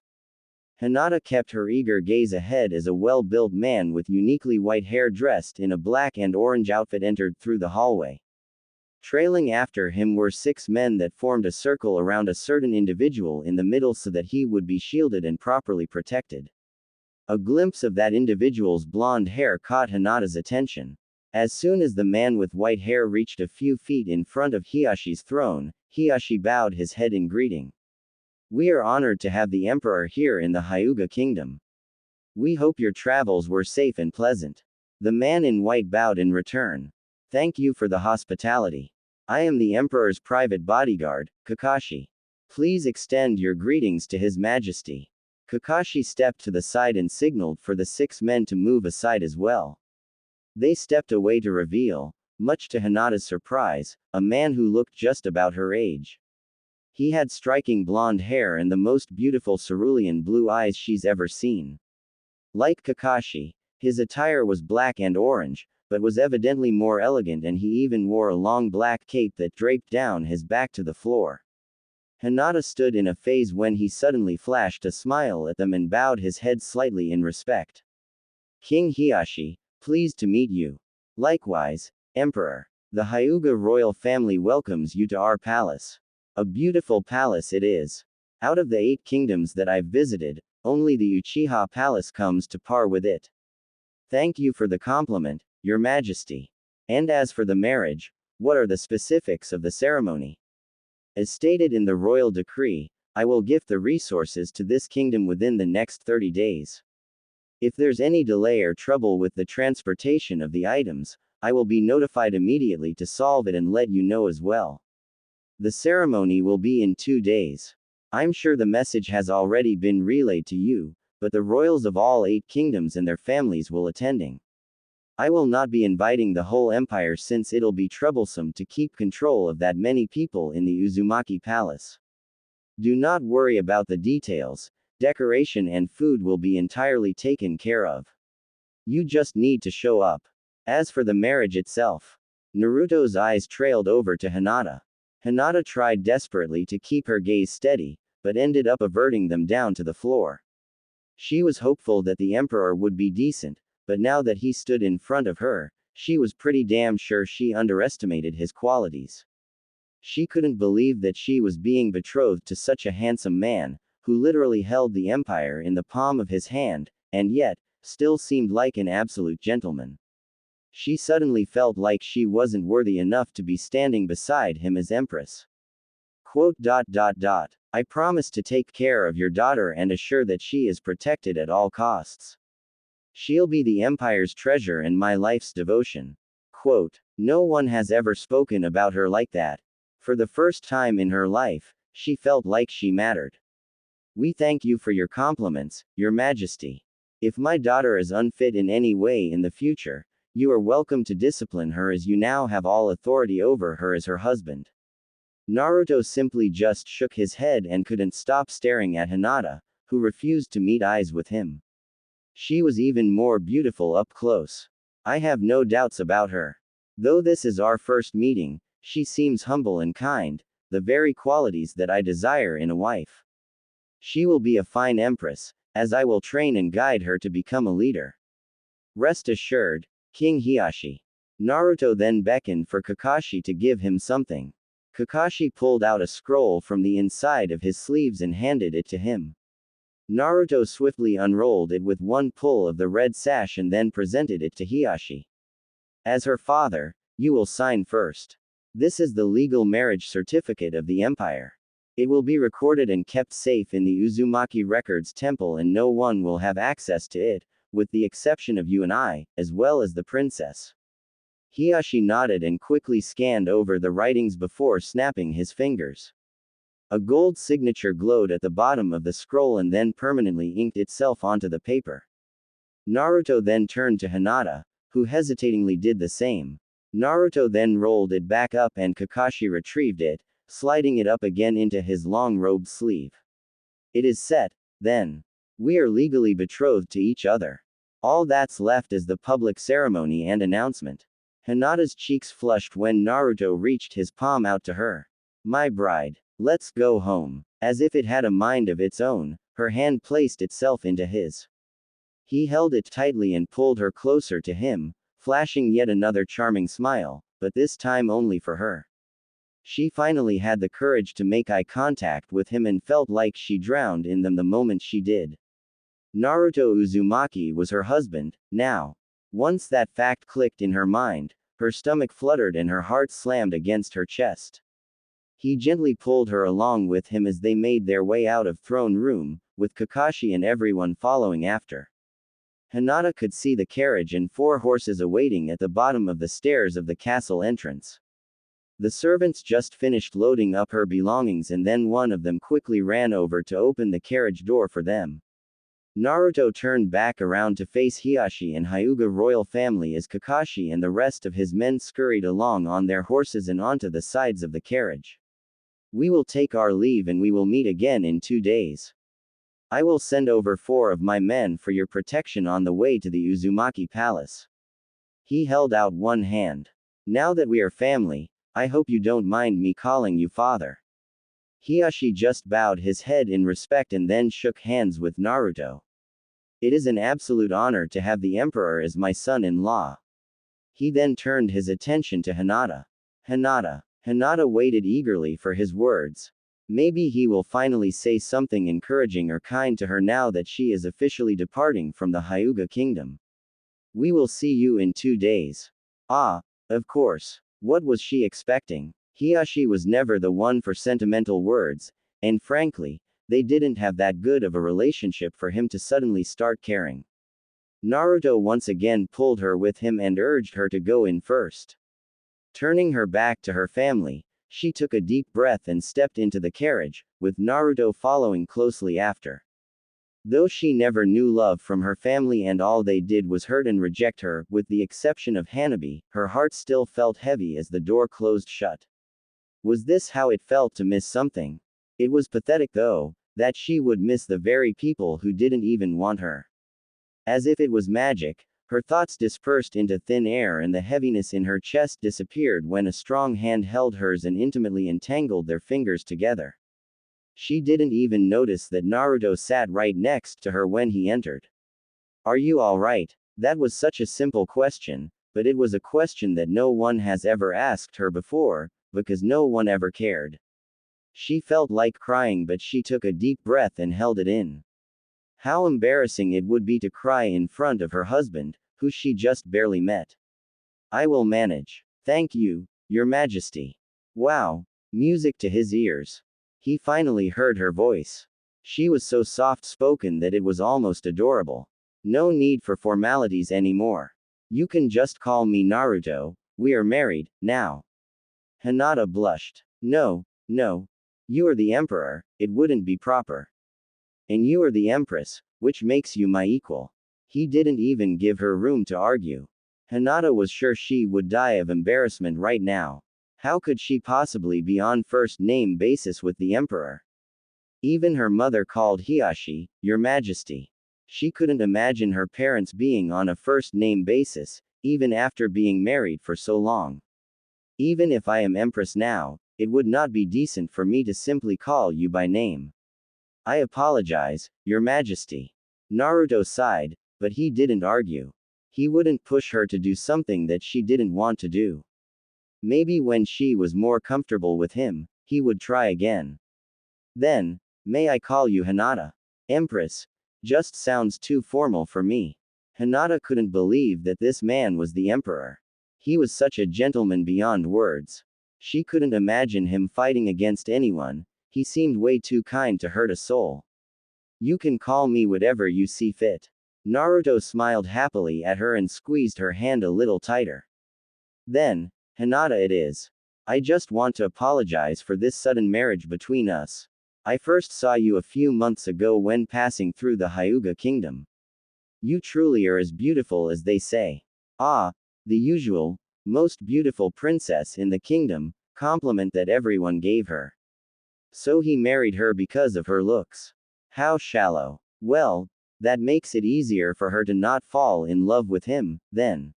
Hinata kept her eager gaze ahead as a well-built man with uniquely white hair dressed in a black and orange outfit entered through the hallway. Trailing after him were 6 men that formed a circle around a certain individual in the middle so that he would be shielded and properly protected. A glimpse of that individual's blonde hair caught Hinata's attention. As soon as the man with white hair reached a few feet in front of Hiyashi's throne, Hiyashi bowed his head in greeting. We are honored to have the Emperor here in the Hyuga Kingdom. We hope your travels were safe and pleasant. The man in white bowed in return. Thank you for the hospitality. I am the Emperor's private bodyguard, Kakashi. Please extend your greetings to His Majesty. Kakashi stepped to the side and signaled for the 6 men to move aside as well. They stepped away to reveal, much to Hinata's surprise, a man who looked just about her age. He had striking blonde hair and the most beautiful cerulean blue eyes she's ever seen. Like Kakashi, his attire was black and orange, but was evidently more elegant, and he even wore a long black cape that draped down his back to the floor. Hinata stood in a phase when he suddenly flashed a smile at them and bowed his head slightly in respect. King Hiyashi, pleased to meet you. Likewise, Emperor. The Hyuga royal family welcomes you to our palace. A beautiful palace it is. Out of the 8 kingdoms that I've visited, only the Uchiha Palace comes to par with it. Thank you for the compliment, Your Majesty. And as for the marriage, what are the specifics of the ceremony? As stated in the royal decree, I will gift the resources to this kingdom within the next 30 days. If there's any delay or trouble with the transportation of the items, I will be notified immediately to solve it and let you know as well. The ceremony will be in 2 days. I'm sure the message has already been relayed to you, but the royals of all 8 kingdoms and their families will attending. I will not be inviting the whole empire since it'll be troublesome to keep control of that many people in the Uzumaki Palace. Do not worry about the details, decoration and food will be entirely taken care of. You just need to show up. As for the marriage itself, Naruto's eyes trailed over to Hinata. Hinata tried desperately to keep her gaze steady, but ended up averting them down to the floor. She was hopeful that the Emperor would be decent, but now that he stood in front of her, she was pretty damn sure she underestimated his qualities. She couldn't believe that she was being betrothed to such a handsome man, who literally held the empire in the palm of his hand, and yet, still seemed like an absolute gentleman. She suddenly felt like she wasn't worthy enough to be standing beside him as Empress. Quote, I promise to take care of your daughter and assure that she is protected at all costs. She'll be the Empire's treasure and my life's devotion. Quote, no one has ever spoken about her like that. For the first time in her life, she felt like she mattered. We thank you for your compliments, Your Majesty. If my daughter is unfit in any way in the future, you are welcome to discipline her as you now have all authority over her as her husband. Naruto simply just shook his head and couldn't stop staring at Hinata, who refused to meet eyes with him. She was even more beautiful up close. I have no doubts about her. Though this is our first meeting, she seems humble and kind, the very qualities that I desire in a wife. She will be a fine empress, as I will train and guide her to become a leader. Rest assured, King Hiashi. Naruto then beckoned for Kakashi to give him something. Kakashi pulled out a scroll from the inside of his sleeves and handed it to him. Naruto swiftly unrolled it with one pull of the red sash and then presented it to Hiashi. As her father, you will sign first. This is the legal marriage certificate of the Empire. It will be recorded and kept safe in the Uzumaki Records Temple and no one will have access to it, with the exception of you and I, as well as the princess. Hiashi nodded and quickly scanned over the writings before snapping his fingers. A gold signature glowed at the bottom of the scroll and then permanently inked itself onto the paper. Naruto then turned to Hinata, who hesitatingly did the same. Naruto then rolled it back up and Kakashi retrieved it, sliding it up again into his long-robed sleeve. It is set, then. We are legally betrothed to each other. All that's left is the public ceremony and announcement. Hinata's cheeks flushed when Naruto reached his palm out to her. My bride. Let's go home. As if it had a mind of its own, her hand placed itself into his. He held it tightly and pulled her closer to him, flashing yet another charming smile, but this time only for her. She finally had the courage to make eye contact with him and felt like she drowned in them the moment she did. Naruto Uzumaki was her husband, now. Once that fact clicked in her mind, her stomach fluttered and her heart slammed against her chest. He gently pulled her along with him as they made their way out of throne room, with Kakashi and everyone following after. Hinata could see the carriage and 4 horses awaiting at the bottom of the stairs of the castle entrance. The servants just finished loading up her belongings and then one of them quickly ran over to open the carriage door for them. Naruto turned back around to face Hiashi and Hyuga royal family as Kakashi and the rest of his men scurried along on their horses and onto the sides of the carriage. We will take our leave and we will meet again in 2 days. I will send over 4 of my men for your protection on the way to the Uzumaki Palace. He held out one hand. Now that we are family, I hope you don't mind me calling you father. Hiashi just bowed his head in respect and then shook hands with Naruto. It is an absolute honor to have the Emperor as my son-in-law. He then turned his attention to Hinata. Hinata waited eagerly for his words. Maybe he will finally say something encouraging or kind to her now that she is officially departing from the Hyuga kingdom. We will see you in 2 days. Ah, of course. What was she expecting? Hiashi was never the one for sentimental words, and frankly, they didn't have that good of a relationship for him to suddenly start caring. Naruto once again pulled her with him and urged her to go in first. Turning her back to her family, she took a deep breath and stepped into the carriage, with Naruto following closely after. Though she never knew love from her family and all they did was hurt and reject her, with the exception of Hanabi, her heart still felt heavy as the door closed shut. Was this how it felt to miss something? It was pathetic though, that she would miss the very people who didn't even want her. As if it was magic, her thoughts dispersed into thin air and the heaviness in her chest disappeared when a strong hand held hers and intimately entangled their fingers together. She didn't even notice that Naruto sat right next to her when he entered. Are you alright? That was such a simple question, but it was a question that no one has ever asked her before, because no one ever cared. She felt like crying, but she took a deep breath and held it in. How embarrassing it would be to cry in front of her husband, who she just barely met. I will manage. Thank you, Your Majesty. Wow. Music to his ears. He finally heard her voice. She was so soft-spoken that it was almost adorable. No need for formalities anymore. You can just call me Naruto. We are married, now. Hinata blushed. No, no. You are the emperor, it wouldn't be proper. And you are the empress, which makes you my equal. He didn't even give her room to argue. Hinata was sure she would die of embarrassment right now. How could she possibly be on first name basis with the emperor? Even her mother called Hiashi, Your Majesty. She couldn't imagine her parents being on a first name basis, even after being married for so long. Even if I am Empress now, it would not be decent for me to simply call you by name. I apologize, Your Majesty. Naruto sighed, but he didn't argue. He wouldn't push her to do something that she didn't want to do. Maybe when she was more comfortable with him, he would try again. Then, may I call you Hinata? Empress. Just sounds too formal for me. Hinata couldn't believe that this man was the emperor. He was such a gentleman beyond words. She couldn't imagine him fighting against anyone. He seemed way too kind to hurt a soul. You can call me whatever you see fit. Naruto smiled happily at her and squeezed her hand a little tighter. Then, Hinata it is. I just want to apologize for this sudden marriage between us. I first saw you a few months ago when passing through the Hyuga kingdom. You truly are as beautiful as they say. Ah, the usual, most beautiful princess in the kingdom, compliment that everyone gave her. So he married her because of her looks. How shallow. Well, that makes it easier for her to not fall in love with him, then.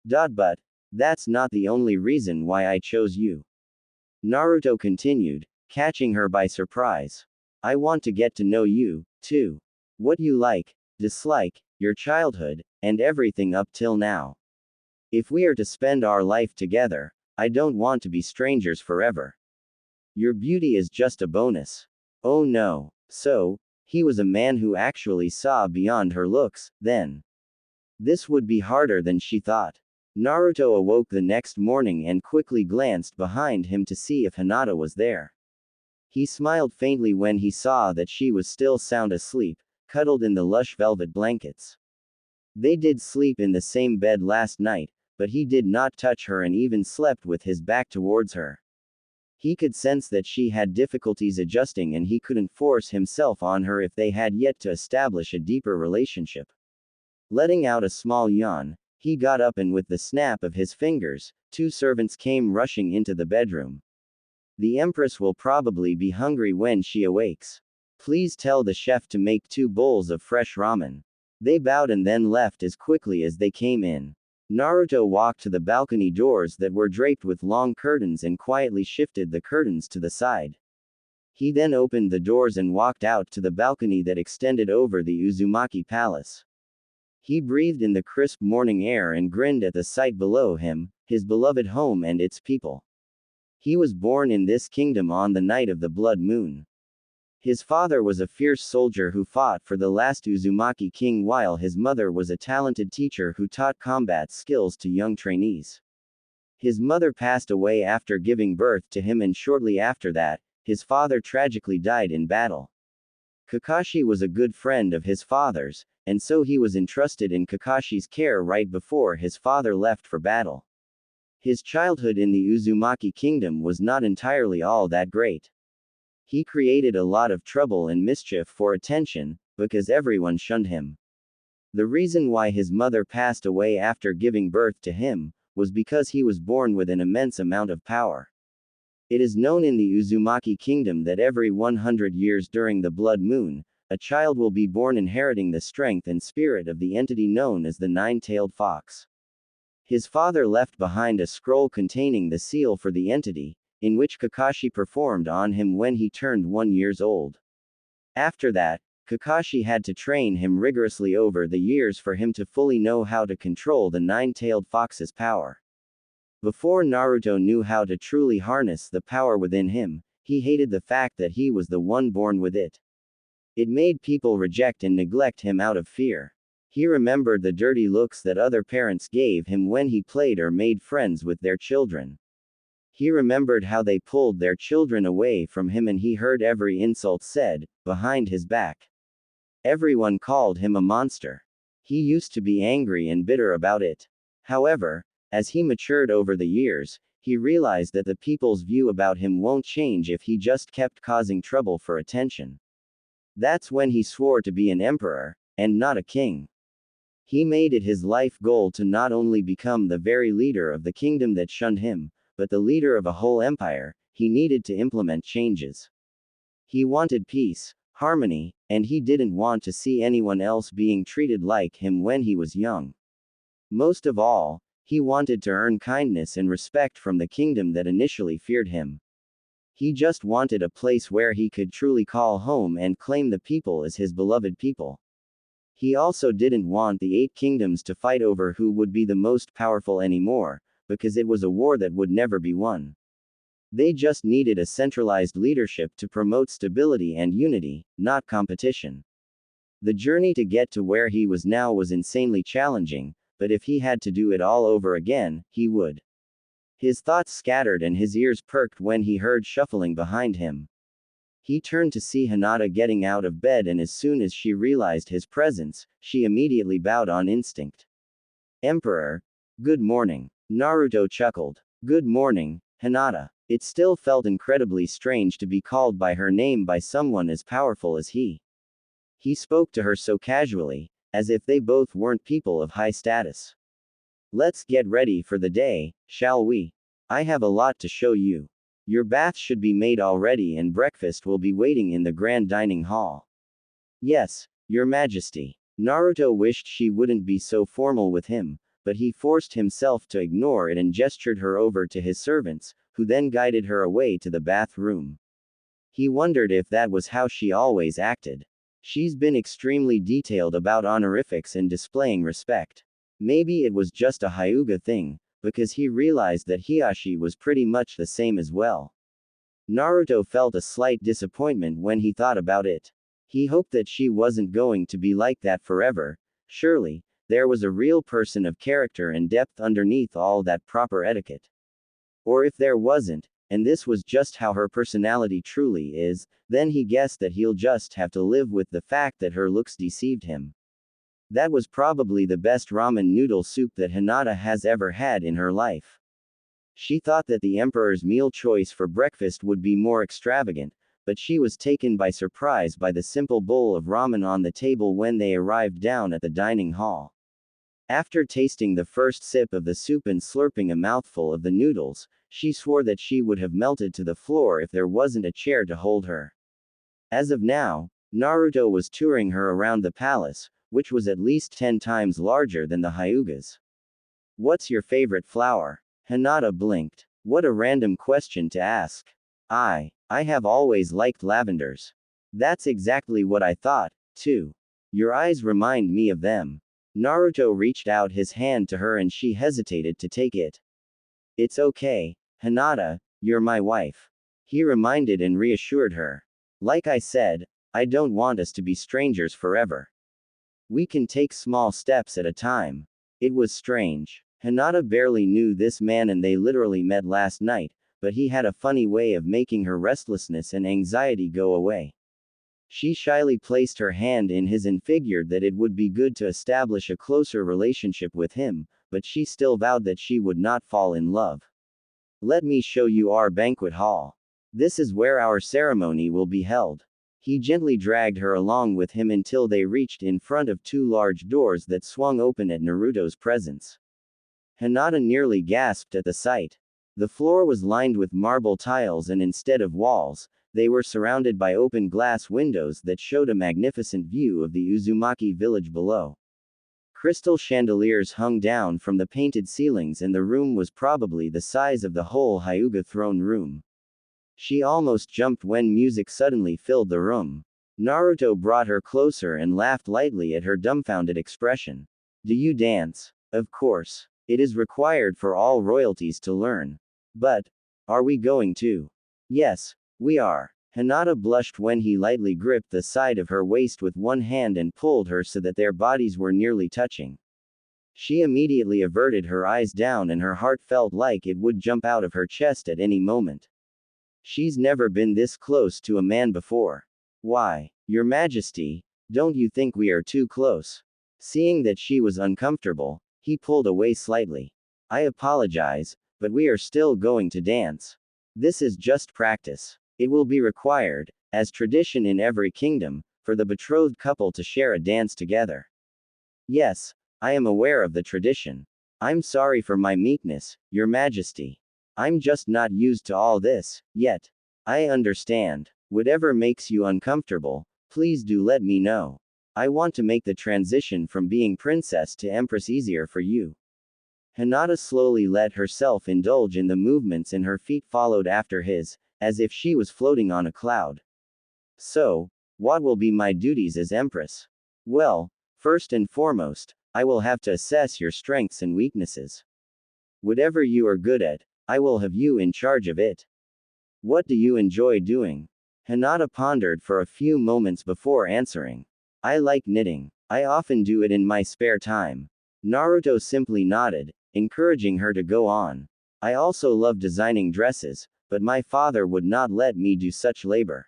But, that's not the only reason why I chose you. Naruto continued, catching her by surprise. I want to get to know you, too. What you like, dislike, your childhood, and everything up till now. If we are to spend our life together, I don't want to be strangers forever. Your beauty is just a bonus. Oh no. So, he was a man who actually saw beyond her looks, then. This would be harder than she thought. Naruto awoke the next morning and quickly glanced behind him to see if Hinata was there. He smiled faintly when he saw that she was still sound asleep, cuddled in the lush velvet blankets. They did sleep in the same bed last night, but he did not touch her and even slept with his back towards her. He could sense that she had difficulties adjusting and he couldn't force himself on her if they had yet to establish a deeper relationship. Letting out a small yawn, he got up and with the snap of his fingers, 2 servants came rushing into the bedroom. The Empress will probably be hungry when she awakes. Please tell the chef to make 2 bowls of fresh ramen. They bowed and then left as quickly as they came in. Naruto walked to the balcony doors that were draped with long curtains and quietly shifted the curtains to the side. He then opened the doors and walked out to the balcony that extended over the Uzumaki Palace. He breathed in the crisp morning air and grinned at the sight below him, his beloved home and its people. He was born in this kingdom on the night of the blood moon. His father was a fierce soldier who fought for the last Uzumaki king while his mother was a talented teacher who taught combat skills to young trainees. His mother passed away after giving birth to him and shortly after that, his father tragically died in battle. Kakashi was a good friend of his father's, and so he was entrusted in Kakashi's care right before his father left for battle. His childhood in the Uzumaki kingdom was not entirely all that great. He created a lot of trouble and mischief for attention, because everyone shunned him. The reason why his mother passed away after giving birth to him, was because he was born with an immense amount of power. It is known in the Uzumaki kingdom that every 100 years during the blood moon, a child will be born inheriting the strength and spirit of the entity known as the nine-tailed fox. His father left behind a scroll containing the seal for the entity. in which Kakashi performed on him when he turned 1 year old. After that, Kakashi had to train him rigorously over the years for him to fully know how to control the nine-tailed fox's power. Before Naruto knew how to truly harness the power within him, he hated the fact that he was the one born with it. It made people reject and neglect him out of fear. He remembered the dirty looks that other parents gave him when he played or made friends with their children. He remembered how they pulled their children away from him, and he heard every insult said behind his back. Everyone called him a monster. He used to be angry and bitter about it. However, as he matured over the years, he realized that the people's view about him won't change if he just kept causing trouble for attention. That's when he swore to be an emperor, and not a king. He made it his life goal to not only become the very leader of the kingdom that shunned him, but the leader of a whole empire. He needed to implement changes. He wanted peace, harmony, and he didn't want to see anyone else being treated like him when he was young. Most of all, he wanted to earn kindness and respect from the kingdom that initially feared him. He just wanted a place where he could truly call home and claim the people as his beloved people. He also didn't want the 8 kingdoms to fight over who would be the most powerful anymore, because it was a war that would never be won. They just needed a centralized leadership to promote stability and unity, not competition. The journey to get to where he was now was insanely challenging, but if he had to do it all over again, he would. His thoughts scattered and his ears perked when he heard shuffling behind him. He turned to see Hinata getting out of bed, and as soon as she realized his presence, she immediately bowed on instinct. Emperor. Good morning. Naruto chuckled. Good morning, Hinata. It still felt incredibly strange to be called by her name by someone as powerful as he. He spoke to her so casually, as if they both weren't people of high status. Let's get ready for the day, shall we? I have a lot to show you. Your bath should be made already and breakfast will be waiting in the grand dining hall. Yes, Your Majesty. Naruto wished she wouldn't be so formal with him, but he forced himself to ignore it and gestured her over to his servants, who then guided her away to the bathroom. He wondered if that was how she always acted. She's been extremely detailed about honorifics and displaying respect. Maybe it was just a Hyuga thing, because he realized that Hiashi was pretty much the same as well. Naruto felt a slight disappointment when he thought about it. He hoped that she wasn't going to be like that forever. Surely, there was a real person of character and depth underneath all that proper etiquette. Or if there wasn't, and this was just how her personality truly is, then he guessed that he'll just have to live with the fact that her looks deceived him. That was probably the best ramen noodle soup that Hinata has ever had in her life. She thought that the Emperor's meal choice for breakfast would be more extravagant, but she was taken by surprise by the simple bowl of ramen on the table when they arrived down at the dining hall. After tasting the first sip of the soup and slurping a mouthful of the noodles, she swore that she would have melted to the floor if there wasn't a chair to hold her. As of now, Naruto was touring her around the palace, which was at least 10 times larger than the Hyugas. What's your favorite flower? Hinata blinked. What a random question to ask. I have always liked lavenders. That's exactly what I thought, too. Your eyes remind me of them. Naruto reached out his hand to her and she hesitated to take it. It's okay, Hinata, you're my wife. He reminded and reassured her. Like I said, I don't want us to be strangers forever. We can take small steps at a time. It was strange. Hinata barely knew this man and they literally met last night, but he had a funny way of making her restlessness and anxiety go away. She shyly placed her hand in his and figured that it would be good to establish a closer relationship with him, but she still vowed that she would not fall in love. Let me show you our banquet hall. This is where our ceremony will be held. He gently dragged her along with him until they reached in front of 2 large doors that swung open at Naruto's presence. Hinata nearly gasped at the sight. The floor was lined with marble tiles and instead of walls, they were surrounded by open glass windows that showed a magnificent view of the Uzumaki village below. Crystal chandeliers hung down from the painted ceilings and the room was probably the size of the whole Hyuga throne room. She almost jumped when music suddenly filled the room. Naruto brought her closer and laughed lightly at her dumbfounded expression. Do you dance? Of course. It is required for all royalties to learn. But, are we going to? Yes, we are. Hinata blushed when he lightly gripped the side of her waist with one hand and pulled her so that their bodies were nearly touching. She immediately averted her eyes down and her heart felt like it would jump out of her chest at any moment. She's never been this close to a man before. Why, Your Majesty, don't you think we are too close? Seeing that she was uncomfortable, he pulled away slightly. I apologize, but we are still going to dance. This is just practice. It will be required, as tradition in every kingdom, for the betrothed couple to share a dance together. Yes, I am aware of the tradition. I'm sorry for my meekness, Your Majesty. I'm just not used to all this, yet. I understand. Whatever makes you uncomfortable, please do let me know. I want to make the transition from being princess to empress easier for you. Hinata slowly let herself indulge in the movements and her feet followed after his, as if she was floating on a cloud. So, what will be my duties as empress? Well, first and foremost, I will have to assess your strengths and weaknesses. Whatever you are good at, I will have you in charge of it. What do you enjoy doing? Hinata pondered for a few moments before answering. I like knitting. I often do it in my spare time. Naruto simply nodded, encouraging her to go on. I also love designing dresses, but my father would not let me do such labor.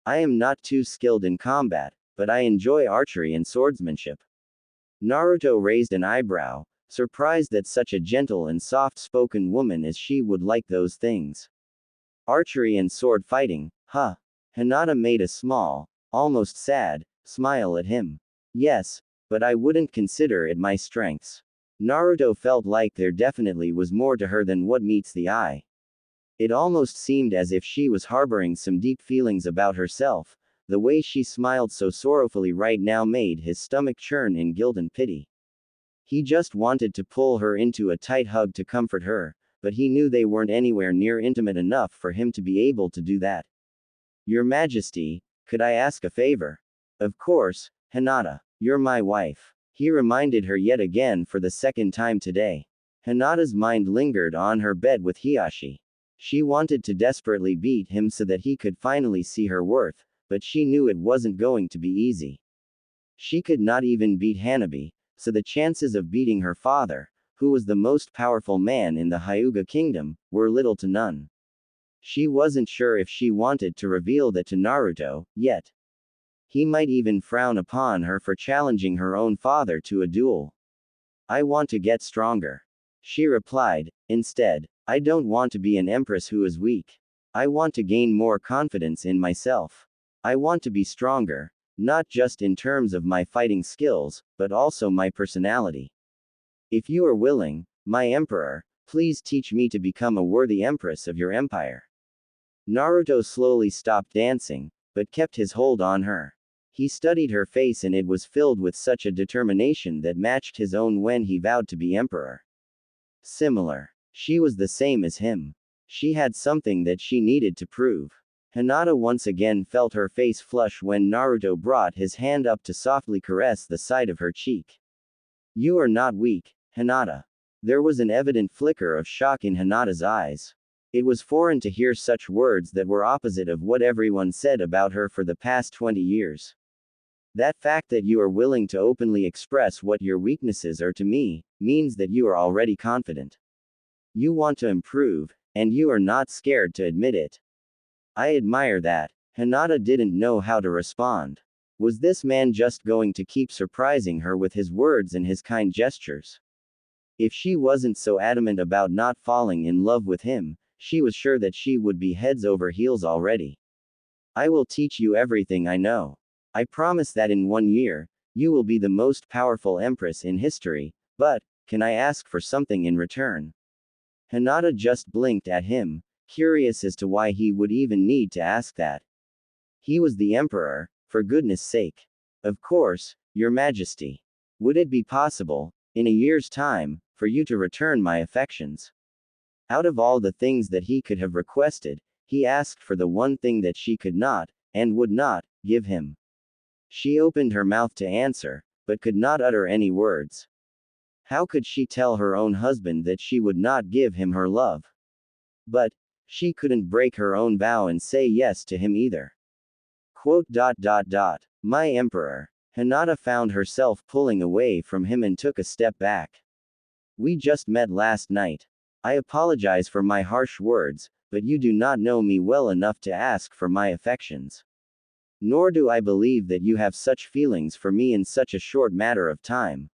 I am not too skilled in combat, but I enjoy archery and swordsmanship. Naruto raised an eyebrow, surprised that such a gentle and soft-spoken woman as she would like those things. Archery and sword fighting, huh? Hinata made a small, almost sad, smile at him. Yes, but I wouldn't consider it my strengths. Naruto felt like there definitely was more to her than what meets the eye. It almost seemed as if she was harboring some deep feelings about herself. The way she smiled so sorrowfully right now made his stomach churn in guilt and pity. He just wanted to pull her into a tight hug to comfort her, but he knew they weren't anywhere near intimate enough for him to be able to do that. Your Majesty, could I ask a favor? Of course, Hinata. You're my wife. He reminded her yet again for the second time today. Hinata's mind lingered on her bed with Hiashi. She wanted to desperately beat him so that he could finally see her worth, but she knew it wasn't going to be easy. She could not even beat Hanabi, so the chances of beating her father, who was the most powerful man in the Hyuga kingdom, were little to none. She wasn't sure if she wanted to reveal that to Naruto, yet. He might even frown upon her for challenging her own father to a duel. I want to get stronger. She replied, instead, I don't want to be an empress who is weak. I want to gain more confidence in myself. I want to be stronger, not just in terms of my fighting skills, but also my personality. If you are willing, my emperor, please teach me to become a worthy empress of your empire. Naruto slowly stopped dancing, but kept his hold on her. He studied her face and it was filled with such a determination that matched his own when he vowed to be emperor. Similar. She was the same as him. She had something that she needed to prove. Hinata once again felt her face flush when Naruto brought his hand up to softly caress the side of her cheek. You are not weak, Hinata. There was an evident flicker of shock in Hinata's eyes. It was foreign to hear such words that were opposite of what everyone said about her for the past 20 years. That fact that you are willing to openly express what your weaknesses are to me, means that you are already confident. You want to improve, and you are not scared to admit it. I admire that. Hinata didn't know how to respond. Was this man just going to keep surprising her with his words and his kind gestures? If she wasn't so adamant about not falling in love with him, she was sure that she would be heads over heels already. I will teach you everything I know. I promise that in 1 year, you will be the most powerful empress in history, but, can I ask for something in return? Hinata just blinked at him, curious as to why he would even need to ask that. He was the emperor, for goodness sake. Of course, Your Majesty. Would it be possible, in a year's time, for you to return my affections? Out of all the things that he could have requested, he asked for the one thing that she could not, and would not, give him. She opened her mouth to answer, but could not utter any words. How could she tell her own husband that she would not give him her love? But, she couldn't break her own vow and say yes to him either. Quote. My emperor. Hinata found herself pulling away from him and took a step back. We just met last night. I apologize for my harsh words, but you do not know me well enough to ask for my affections. Nor do I believe that you have such feelings for me in such a short matter of time.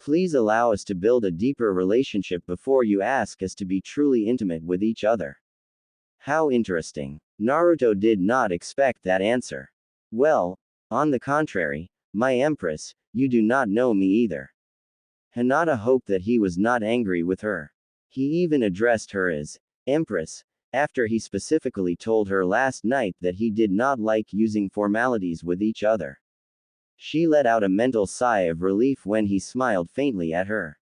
Please allow us to build a deeper relationship before you ask us to be truly intimate with each other. How interesting. Naruto did not expect that answer. Well, on the contrary, my empress, you do not know me either. Hinata hoped that he was not angry with her. He even addressed her as Empress, after he specifically told her last night that he did not like using formalities with each other. She let out a mental sigh of relief when he smiled faintly at her.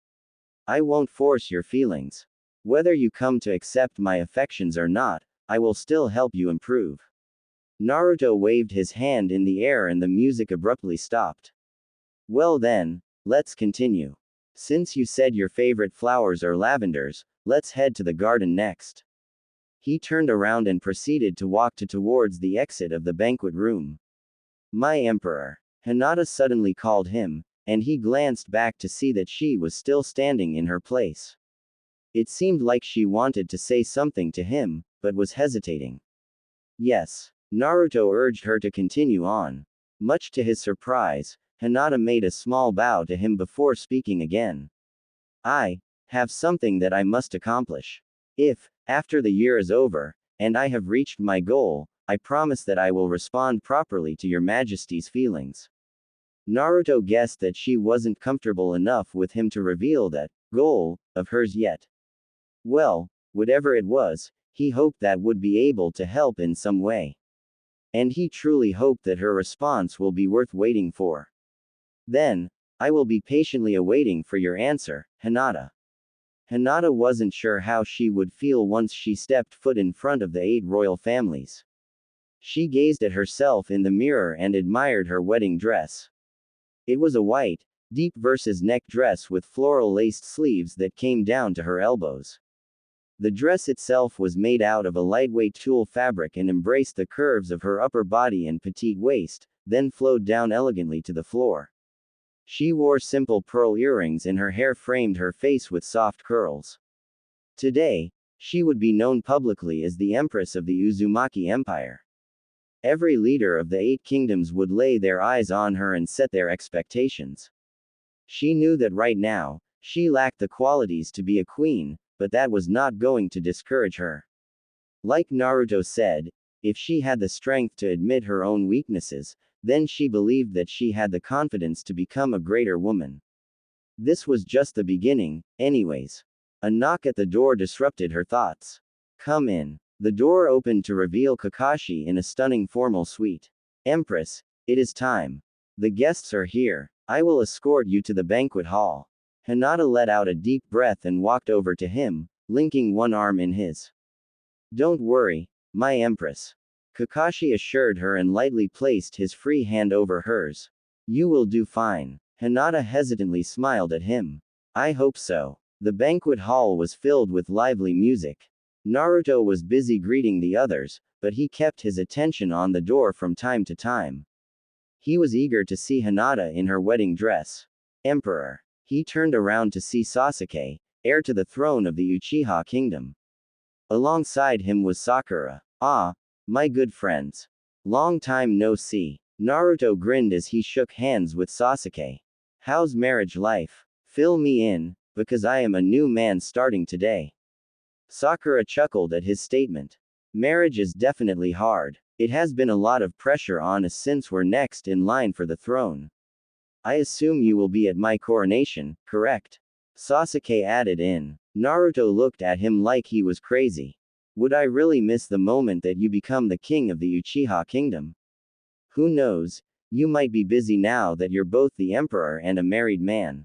I won't force your feelings. Whether you come to accept my affections or not, I will still help you improve. Naruto waved his hand in the air and the music abruptly stopped. Well then, let's continue. Since you said your favorite flowers are lavenders, let's head to the garden next. He turned around and proceeded to walk towards the exit of the banquet room. My emperor. Hinata suddenly called him, and he glanced back to see that she was still standing in her place. It seemed like she wanted to say something to him, but was hesitating. Yes. Naruto urged her to continue on. Much to his surprise, Hinata made a small bow to him before speaking again. I have something that I must accomplish. If, after the year is over, and I have reached my goal, I promise that I will respond properly to your majesty's feelings. Naruto guessed that she wasn't comfortable enough with him to reveal that goal of hers yet. Well, whatever it was, he hoped that would be able to help in some way. And he truly hoped that her response will be worth waiting for. Then, I will be patiently awaiting for your answer, Hinata. Hinata wasn't sure how she would feel once she stepped foot in front of the 8 royal families. She gazed at herself in the mirror and admired her wedding dress. It was a white, deep versus neck dress with floral laced sleeves that came down to her elbows. The dress itself was made out of a lightweight tulle fabric and embraced the curves of her upper body and petite waist, then flowed down elegantly to the floor. She wore simple pearl earrings and her hair framed her face with soft curls. Today, she would be known publicly as the Empress of the Uzumaki Empire. Every leader of the 8 kingdoms would lay their eyes on her and set their expectations. She knew that right now, she lacked the qualities to be a queen, but that was not going to discourage her. Like Naruto said, if she had the strength to admit her own weaknesses, then she believed that she had the confidence to become a greater woman. This was just the beginning, anyways. A knock at the door disrupted her thoughts. Come in. The door opened to reveal Kakashi in a stunning formal suite. Empress, it is time. The guests are here. I will escort you to the banquet hall. Hinata let out a deep breath and walked over to him, linking one arm in his. Don't worry, my empress. Kakashi assured her and lightly placed his free hand over hers. You will do fine. Hinata hesitantly smiled at him. I hope so. The banquet hall was filled with lively music. Naruto was busy greeting the others, but he kept his attention on the door from time to time. He was eager to see Hinata in her wedding dress. Emperor. He turned around to see Sasuke, heir to the throne of the Uchiha kingdom. Alongside him was Sakura. Ah, my good friends. Long time no see. Naruto grinned as he shook hands with Sasuke. How's marriage life? Fill me in, because I am a new man starting today. Sakura chuckled at his statement. Marriage is definitely hard. It has been a lot of pressure on us since we're next in line for the throne. I assume you will be at my coronation, correct? Sasuke added in. Naruto looked at him like he was crazy. Would I really miss the moment that you become the king of the Uchiha kingdom? Who knows, you might be busy now that you're both the emperor and a married man.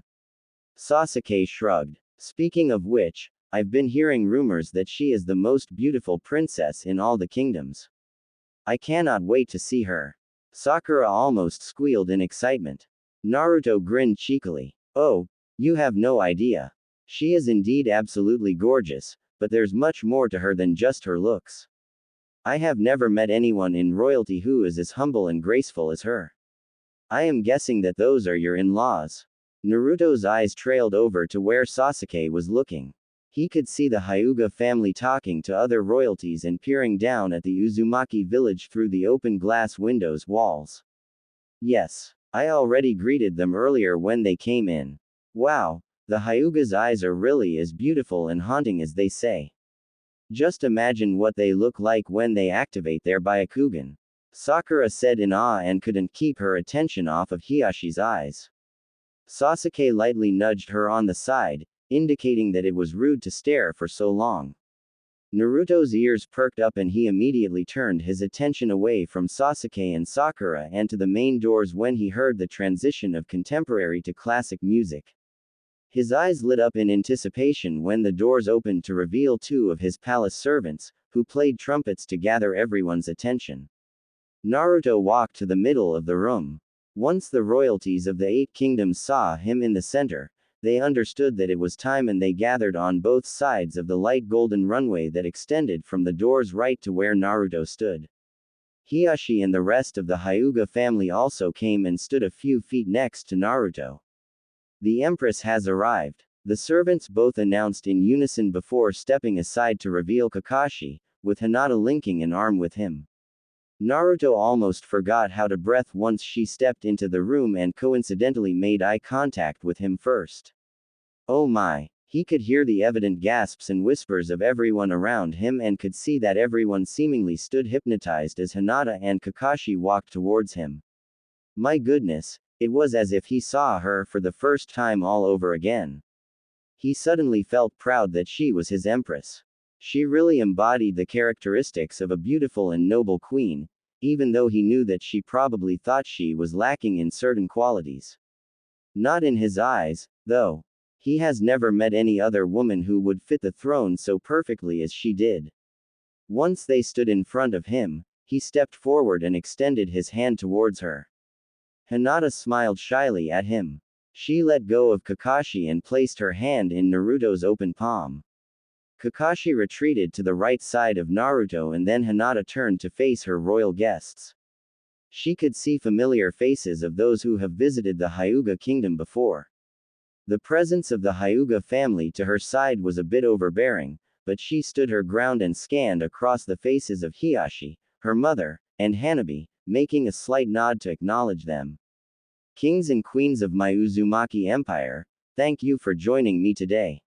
Sasuke shrugged. Speaking of which, I've been hearing rumors that she is the most beautiful princess in all the kingdoms. I cannot wait to see her. Sakura almost squealed in excitement. Naruto grinned cheekily. Oh, you have no idea. She is indeed absolutely gorgeous, but there's much more to her than just her looks. I have never met anyone in royalty who is as humble and graceful as her. I am guessing that those are your in-laws. Naruto's eyes trailed over to where Sasuke was looking. He could see the Hyuga family talking to other royalties and peering down at the Uzumaki village through the open glass windows walls. Yes, I already greeted them earlier when they came in. Wow, the Hyuga's eyes are really as beautiful and haunting as they say. Just imagine what they look like when they activate their Byakugan. Sakura said in awe and couldn't keep her attention off of Hiyashi's eyes. Sasuke lightly nudged her on the side, indicating that it was rude to stare for so long. Naruto's ears perked up and he immediately turned his attention away from Sasuke and Sakura and to the main doors when he heard the transition of contemporary to classic music. His eyes lit up in anticipation when the doors opened to reveal two of his palace servants, who played trumpets to gather everyone's attention. Naruto walked to the middle of the room. Once the royalties of the 8 kingdoms saw him in the center, they understood that it was time and they gathered on both sides of the light golden runway that extended from the doors right to where Naruto stood. Hiyashi and the rest of the Hyuga family also came and stood a few feet next to Naruto. The Empress has arrived. The servants both announced in unison before stepping aside to reveal Kakashi, with Hinata linking an arm with him. Naruto almost forgot how to breathe once she stepped into the room and coincidentally made eye contact with him first. Oh my! He could hear the evident gasps and whispers of everyone around him and could see that everyone seemingly stood hypnotized as Hinata and Kakashi walked towards him. My goodness, it was as if he saw her for the first time all over again. He suddenly felt proud that she was his empress. She really embodied the characteristics of a beautiful and noble queen, even though he knew that she probably thought she was lacking in certain qualities. Not in his eyes, though. He has never met any other woman who would fit the throne so perfectly as she did. Once they stood in front of him, he stepped forward and extended his hand towards her. Hinata smiled shyly at him. She let go of Kakashi and placed her hand in Naruto's open palm. Kakashi retreated to the right side of Naruto and then Hinata turned to face her royal guests. She could see familiar faces of those who have visited the Hyuga kingdom before. The presence of the Hyuga family to her side was a bit overbearing, but she stood her ground and scanned across the faces of Hiyashi, her mother, and Hanabi, making a slight nod to acknowledge them. Kings and queens of my Uzumaki Empire, thank you for joining me today.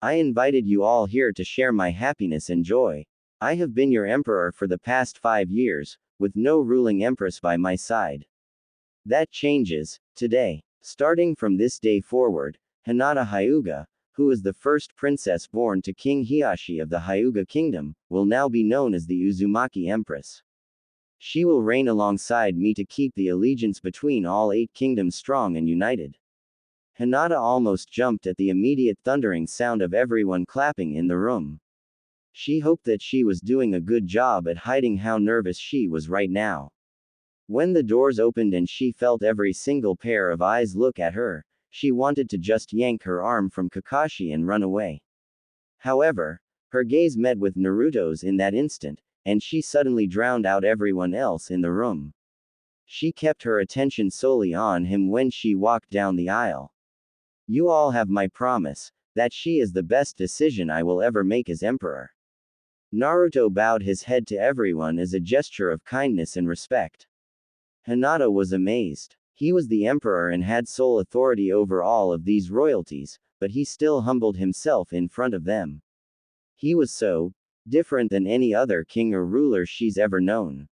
I invited you all here to share my happiness and joy. I have been your emperor for the past 5 years, with no ruling empress by my side. That changes, today. Starting from this day forward, Hinata Hyuga, who is the first princess born to King Hiyashi of the Hyuga kingdom, will now be known as the Uzumaki Empress. She will reign alongside me to keep the allegiance between all 8 kingdoms strong and united. Hinata almost jumped at the immediate thundering sound of everyone clapping in the room. She hoped that she was doing a good job at hiding how nervous she was right now. When the doors opened and she felt every single pair of eyes look at her, she wanted to just yank her arm from Kakashi and run away. However, her gaze met with Naruto's in that instant, and she suddenly drowned out everyone else in the room. She kept her attention solely on him when she walked down the aisle. You all have my promise, that she is the best decision I will ever make as emperor. Naruto bowed his head to everyone as a gesture of kindness and respect. Hinata was amazed. He was the emperor and had sole authority over all of these royalties, but he still humbled himself in front of them. He was so different than any other king or ruler she's ever known.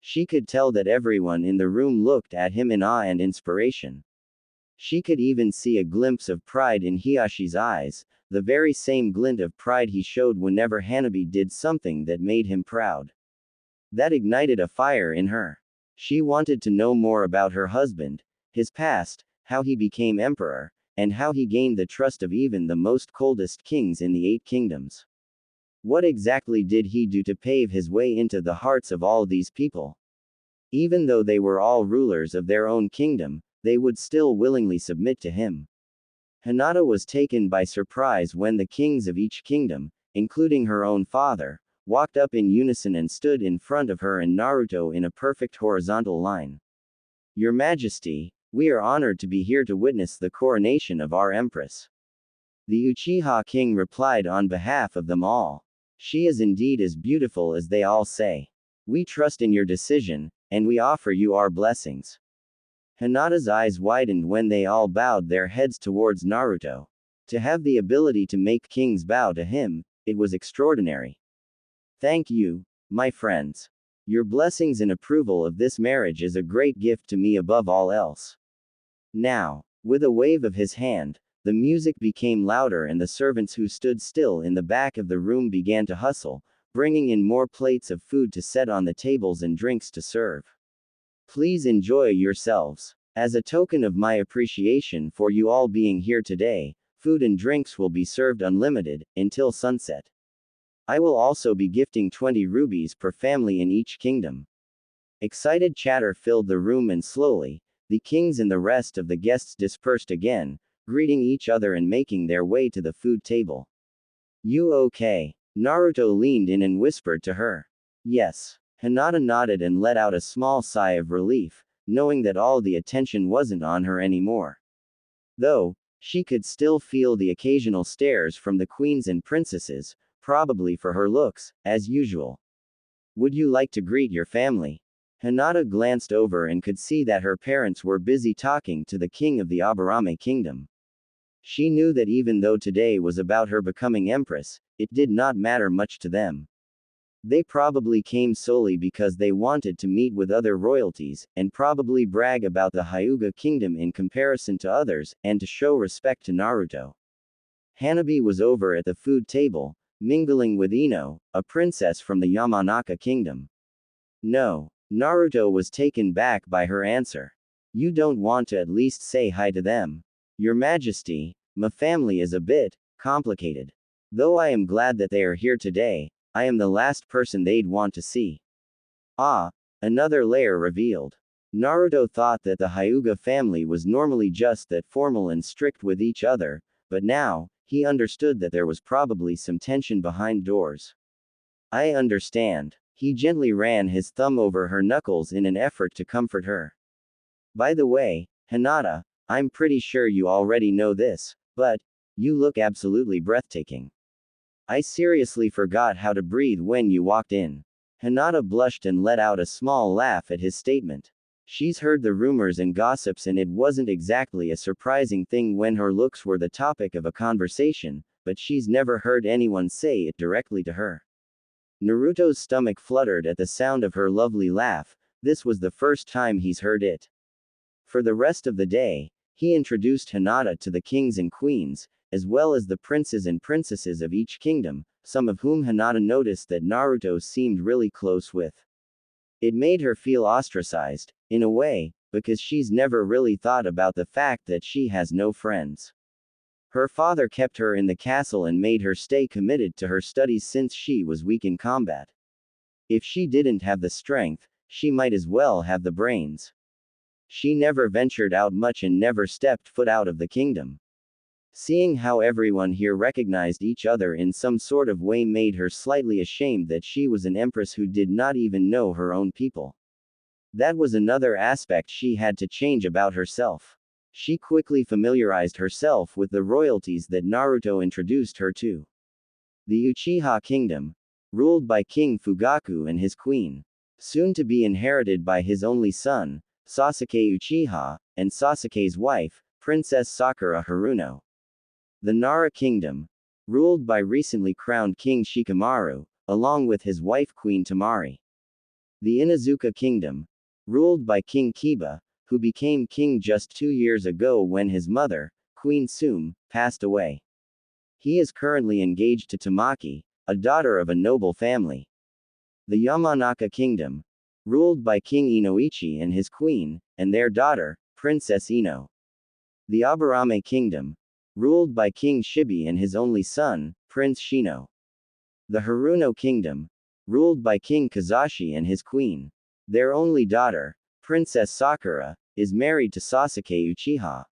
She could tell that everyone in the room looked at him in awe and inspiration. She could even see a glimpse of pride in Hiyashi's eyes, the very same glint of pride he showed whenever Hanabi did something that made him proud. That ignited a fire in her. She wanted to know more about her husband, his past, how he became emperor, and how he gained the trust of even the most coldest kings in the 8 kingdoms. What exactly did he do to pave his way into the hearts of all these people? Even though they were all rulers of their own kingdom, they would still willingly submit to him. Hinata was taken by surprise when the kings of each kingdom, including her own father, walked up in unison and stood in front of her and Naruto in a perfect horizontal line. Your Majesty, we are honored to be here to witness the coronation of our Empress. The Uchiha king replied on behalf of them all. She is indeed as beautiful as they all say. We trust in your decision, and we offer you our blessings. Hinata's eyes widened when they all bowed their heads towards Naruto. To have the ability to make kings bow to him, it was extraordinary. Thank you, my friends. Your blessings and approval of this marriage is a great gift to me above all else. Now, with a wave of his hand, the music became louder and the servants who stood still in the back of the room began to hustle, bringing in more plates of food to set on the tables and drinks to serve. Please enjoy yourselves. As a token of my appreciation for you all being here today, food and drinks will be served unlimited, until sunset. I will also be gifting 20 rubies per family in each kingdom. Excited chatter filled the room and slowly, the kings and the rest of the guests dispersed again, greeting each other and making their way to the food table. You okay? Naruto leaned in and whispered to her. Yes. Hinata nodded and let out a small sigh of relief, knowing that all the attention wasn't on her anymore. Though, she could still feel the occasional stares from the queens and princesses, probably for her looks, as usual. Would you like to greet your family? Hinata glanced over and could see that her parents were busy talking to the king of the Aburame kingdom. She knew that even though today was about her becoming empress, it did not matter much to them. They probably came solely because they wanted to meet with other royalties, and probably brag about the Hyuga kingdom in comparison to others, and to show respect to Naruto. Hanabi was over at the food table, mingling with Ino, a princess from the Yamanaka kingdom. No. Naruto was taken back by her answer. You don't want to at least say hi to them? Your Majesty, my family is a bit complicated. Though I am glad that they are here today, I am the last person they'd want to see. Ah, another layer revealed. Naruto thought that the Hyuga family was normally just that formal and strict with each other, but now, he understood that there was probably some tension behind doors. I understand. He gently ran his thumb over her knuckles in an effort to comfort her. By the way, Hinata, I'm pretty sure you already know this, but you look absolutely breathtaking. I seriously forgot how to breathe when you walked in. Hinata blushed and let out a small laugh at his statement. She's heard the rumors and gossips, and it wasn't exactly a surprising thing when her looks were the topic of a conversation, but she's never heard anyone say it directly to her. Naruto's stomach fluttered at the sound of her lovely laugh. This was the first time he's heard it. For the rest of the day, he introduced Hinata to the kings and queens, as well as the princes and princesses of each kingdom, some of whom Hinata noticed that Naruto seemed really close with. It made her feel ostracized, in a way, because she's never really thought about the fact that she has no friends. Her father kept her in the castle and made her stay committed to her studies since she was weak in combat. If she didn't have the strength, she might as well have the brains. She never ventured out much and never stepped foot out of the kingdom. Seeing how everyone here recognized each other in some sort of way made her slightly ashamed that she was an empress who did not even know her own people. That was another aspect she had to change about herself. She quickly familiarized herself with the royalties that Naruto introduced her to. The Uchiha kingdom, ruled by King Fugaku and his queen, soon to be inherited by his only son, Sasuke Uchiha, and Sasuke's wife, Princess Sakura Haruno. The Nara kingdom, ruled by recently crowned King Shikamaru, along with his wife Queen Tamari. The Inazuka kingdom, ruled by King Kiba, who became king just 2 years ago when his mother, Queen Sum, passed away. He is currently engaged to Tamaki, a daughter of a noble family. The Yamanaka kingdom, ruled by King Inoichi and his queen, and their daughter, Princess Ino. The Aburame Kingdom, ruled by King Shibi and his only son, Prince Shino. The Haruno Kingdom, ruled by King Kazashi and his queen. Their only daughter, Princess Sakura, is married to Sasuke Uchiha.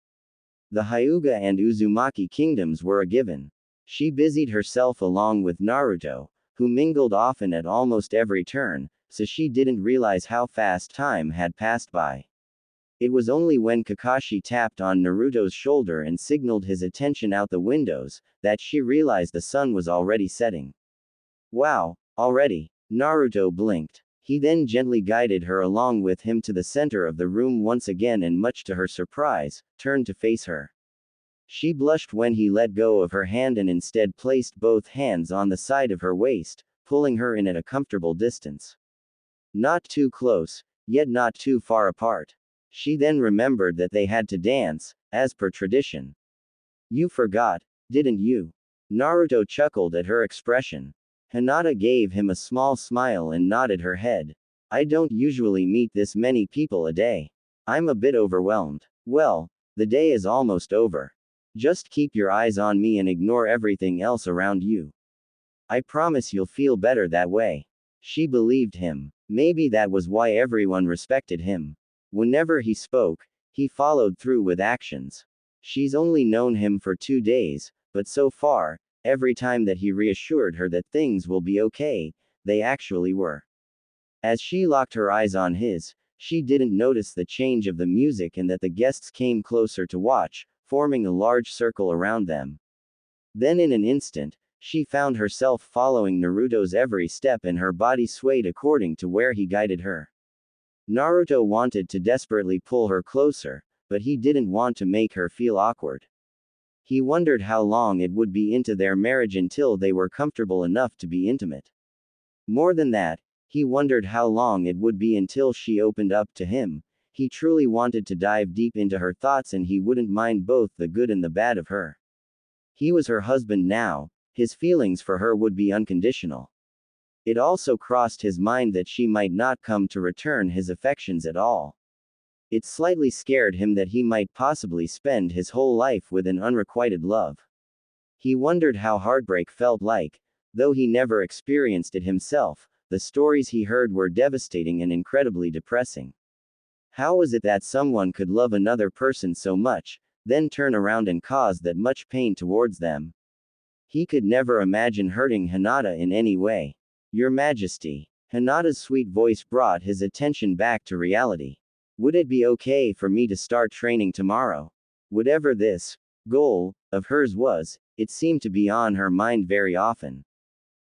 The Hyuga and Uzumaki kingdoms were a given. She busied herself along with Naruto, who mingled often at almost every turn, so she didn't realize how fast time had passed by. It was only when Kakashi tapped on Naruto's shoulder and signaled his attention out the windows, that she realized the sun was already setting. Wow, already? Naruto blinked. He then gently guided her along with him to the center of the room once again and much to her surprise, turned to face her. She blushed when he let go of her hand and instead placed both hands on the side of her waist, pulling her in at a comfortable distance. Not too close, yet not too far apart. She then remembered that they had to dance, as per tradition. You forgot, didn't you? Naruto chuckled at her expression. Hinata gave him a small smile and nodded her head. I don't usually meet this many people a day. I'm a bit overwhelmed. Well, the day is almost over. Just keep your eyes on me and ignore everything else around you. I promise you'll feel better that way. She believed him. Maybe that was why everyone respected him. Whenever he spoke, he followed through with actions. She's only known him for 2 days, but so far, every time that he reassured her that things will be okay, they actually were. As she locked her eyes on his, she didn't notice the change of the music and that the guests came closer to watch, forming a large circle around them. Then in an instant, she found herself following Naruto's every step and her body swayed according to where he guided her. Naruto wanted to desperately pull her closer, but he didn't want to make her feel awkward. He wondered how long it would be into their marriage until they were comfortable enough to be intimate. More than that, he wondered how long it would be until she opened up to him. He truly wanted to dive deep into her thoughts and he wouldn't mind both the good and the bad of her. He was her husband now, his feelings for her would be unconditional. It also crossed his mind that she might not come to return his affections at all. It slightly scared him that he might possibly spend his whole life with an unrequited love. He wondered how heartbreak felt like, though he never experienced it himself, the stories he heard were devastating and incredibly depressing. How was it that someone could love another person so much, then turn around and cause that much pain towards them? He could never imagine hurting Hinata in any way. Your Majesty. Hinata's sweet voice brought his attention back to reality. Would it be okay for me to start training tomorrow? Whatever this goal of hers was, it seemed to be on her mind very often.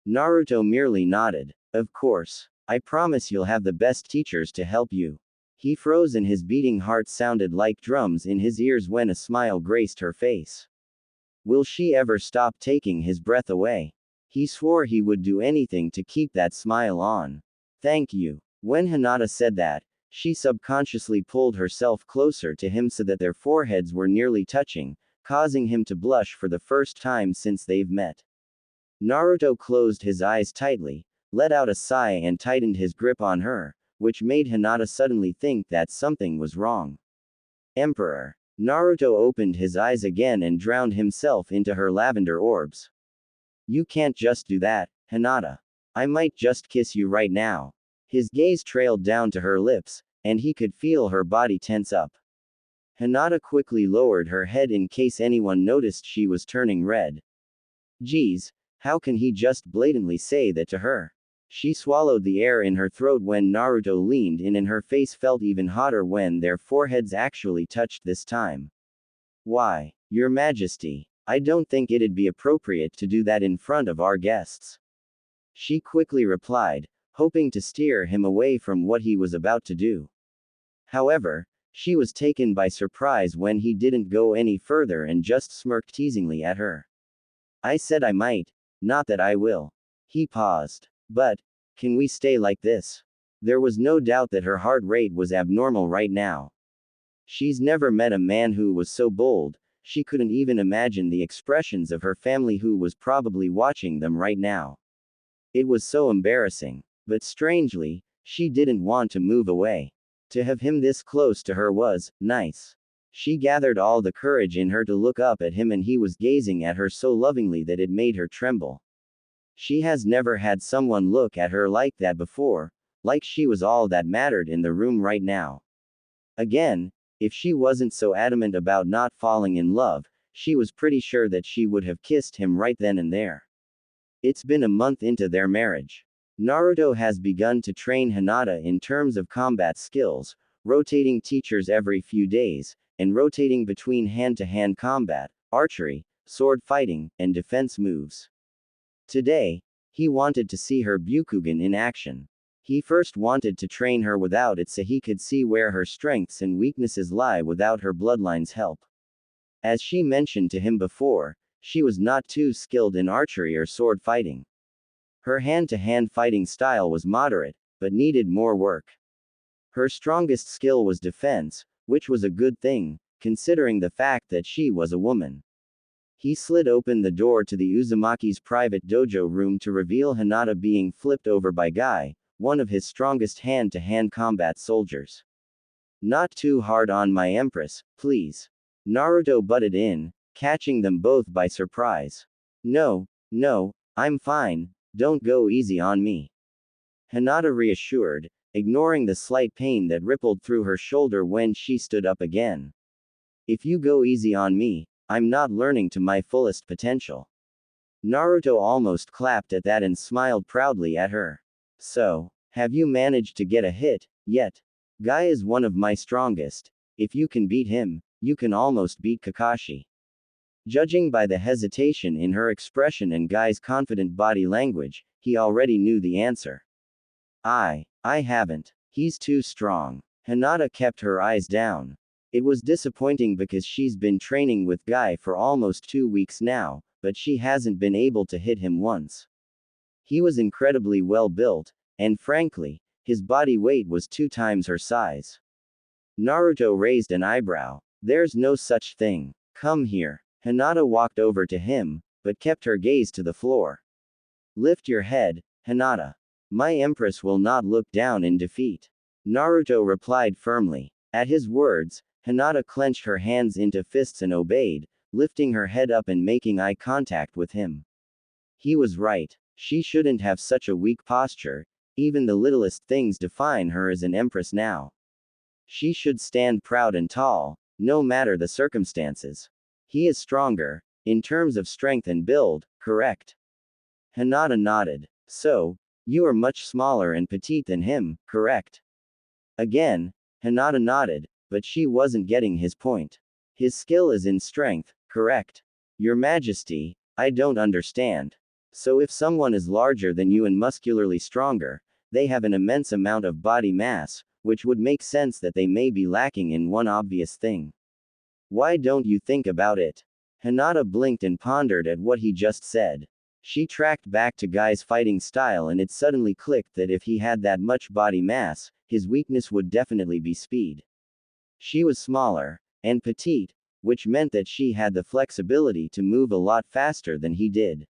Naruto merely nodded. Of course. I promise you'll have the best teachers to help you. He froze and his beating heart sounded like drums in his ears when a smile graced her face. Will she ever stop taking his breath away? He swore he would do anything to keep that smile on. Thank you. When Hinata said that, she subconsciously pulled herself closer to him so that their foreheads were nearly touching, causing him to blush for the first time since they've met. Naruto closed his eyes tightly, let out a sigh and tightened his grip on her, which made Hinata suddenly think that something was wrong. Emperor. Naruto opened his eyes again and drowned himself into her lavender orbs. You can't just do that, Hinata. I might just kiss you right now. His gaze trailed down to her lips, and he could feel her body tense up. Hinata quickly lowered her head in case anyone noticed she was turning red. Geez, how can he just blatantly say that to her? She swallowed the air in her throat when Naruto leaned in and her face felt even hotter when their foreheads actually touched this time. Why, Your Majesty, I don't think it'd be appropriate to do that in front of our guests. She quickly replied, hoping to steer him away from what he was about to do. However, she was taken by surprise when he didn't go any further and just smirked teasingly at her. I said I might, not that I will. He paused. But, can we stay like this? There was no doubt that her heart rate was abnormal right now. She's never met a man who was so bold, she couldn't even imagine the expressions of her family who was probably watching them right now. It was so embarrassing. But strangely, she didn't want to move away. To have him this close to her was nice. She gathered all the courage in her to look up at him, and he was gazing at her so lovingly that it made her tremble. She has never had someone look at her like that before, like she was all that mattered in the room right now. Again, if she wasn't so adamant about not falling in love, she was pretty sure that she would have kissed him right then and there. It's been a month into their marriage. Naruto has begun to train Hinata in terms of combat skills, rotating teachers every few days, and rotating between hand-to-hand combat, archery, sword fighting, and defense moves. Today, he wanted to see her Byakugan in action. He first wanted to train her without it so he could see where her strengths and weaknesses lie without her bloodline's help. As she mentioned to him before, she was not too skilled in archery or sword fighting. Her hand-to-hand fighting style was moderate, but needed more work. Her strongest skill was defense, which was a good thing, considering the fact that she was a woman. He slid open the door to the Uzumaki's private dojo room to reveal Hinata being flipped over by Guy, one of his strongest hand-to-hand combat soldiers. Not too hard on my Empress, please. Naruto butted in, catching them both by surprise. No, I'm fine, don't go easy on me. Hinata reassured, ignoring the slight pain that rippled through her shoulder when she stood up again. If you go easy on me, I'm not learning to my fullest potential. Naruto almost clapped at that and smiled proudly at her. So, have you managed to get a hit, yet? Guy is one of my strongest. If you can beat him, you can almost beat Kakashi. Judging by the hesitation in her expression and Guy's confident body language, he already knew the answer. I haven't. He's too strong. Hinata kept her eyes down. It was disappointing because she's been training with Guy for almost 2 weeks now, but she hasn't been able to hit him once. He was incredibly well built, and frankly, his body weight was 2 times her size. Naruto raised an eyebrow. There's no such thing. Come here. Hinata walked over to him, but kept her gaze to the floor. Lift your head, Hinata. My Empress will not look down in defeat. Naruto replied firmly. At his words, Hinata clenched her hands into fists and obeyed, lifting her head up and making eye contact with him. He was right. She shouldn't have such a weak posture. Even the littlest things define her as an empress now. She should stand proud and tall, no matter the circumstances. He is stronger, in terms of strength and build, correct? Hinata nodded. So, you are much smaller and petite than him, correct? Again, Hinata nodded, but she wasn't getting his point. His skill is in strength, correct? Your Majesty, I don't understand. So if someone is larger than you and muscularly stronger, they have an immense amount of body mass, which would make sense that they may be lacking in one obvious thing. Why don't you think about it? Hinata blinked and pondered at what he just said. She tracked back to Guy's fighting style and it suddenly clicked that if he had that much body mass, his weakness would definitely be speed. She was smaller, and petite, which meant that she had the flexibility to move a lot faster than he did.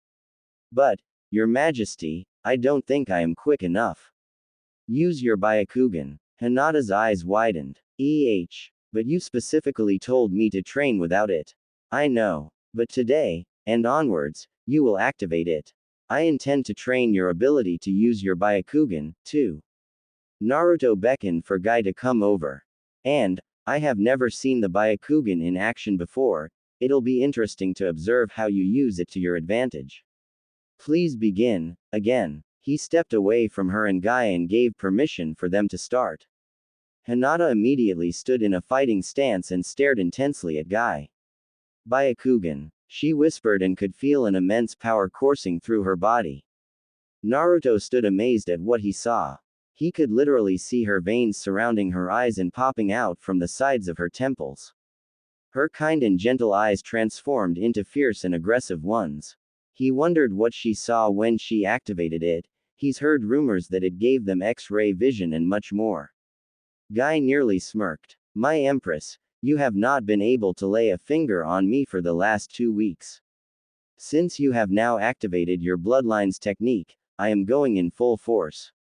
But, Your Majesty, I don't think I am quick enough. Use your Byakugan. Hinata's eyes widened. But you specifically told me to train without it. I know. But today, and onwards, you will activate it. I intend to train your ability to use your Byakugan, too. Naruto beckoned for Guy to come over. And, I have never seen the Byakugan in action before, it'll be interesting to observe how you use it to your advantage. Please begin. Again, he stepped away from her and Guy and gave permission for them to start. Hinata immediately stood in a fighting stance and stared intensely at Guy. Byakugan, she whispered and could feel an immense power coursing through her body. Naruto stood amazed at what he saw. He could literally see her veins surrounding her eyes and popping out from the sides of her temples. Her kind and gentle eyes transformed into fierce and aggressive ones. He wondered what she saw when she activated it. He's heard rumors that it gave them X-ray vision and much more. Guy nearly smirked. My Empress, you have not been able to lay a finger on me for the last 2 weeks. Since you have now activated your bloodline's technique, I am going in full force.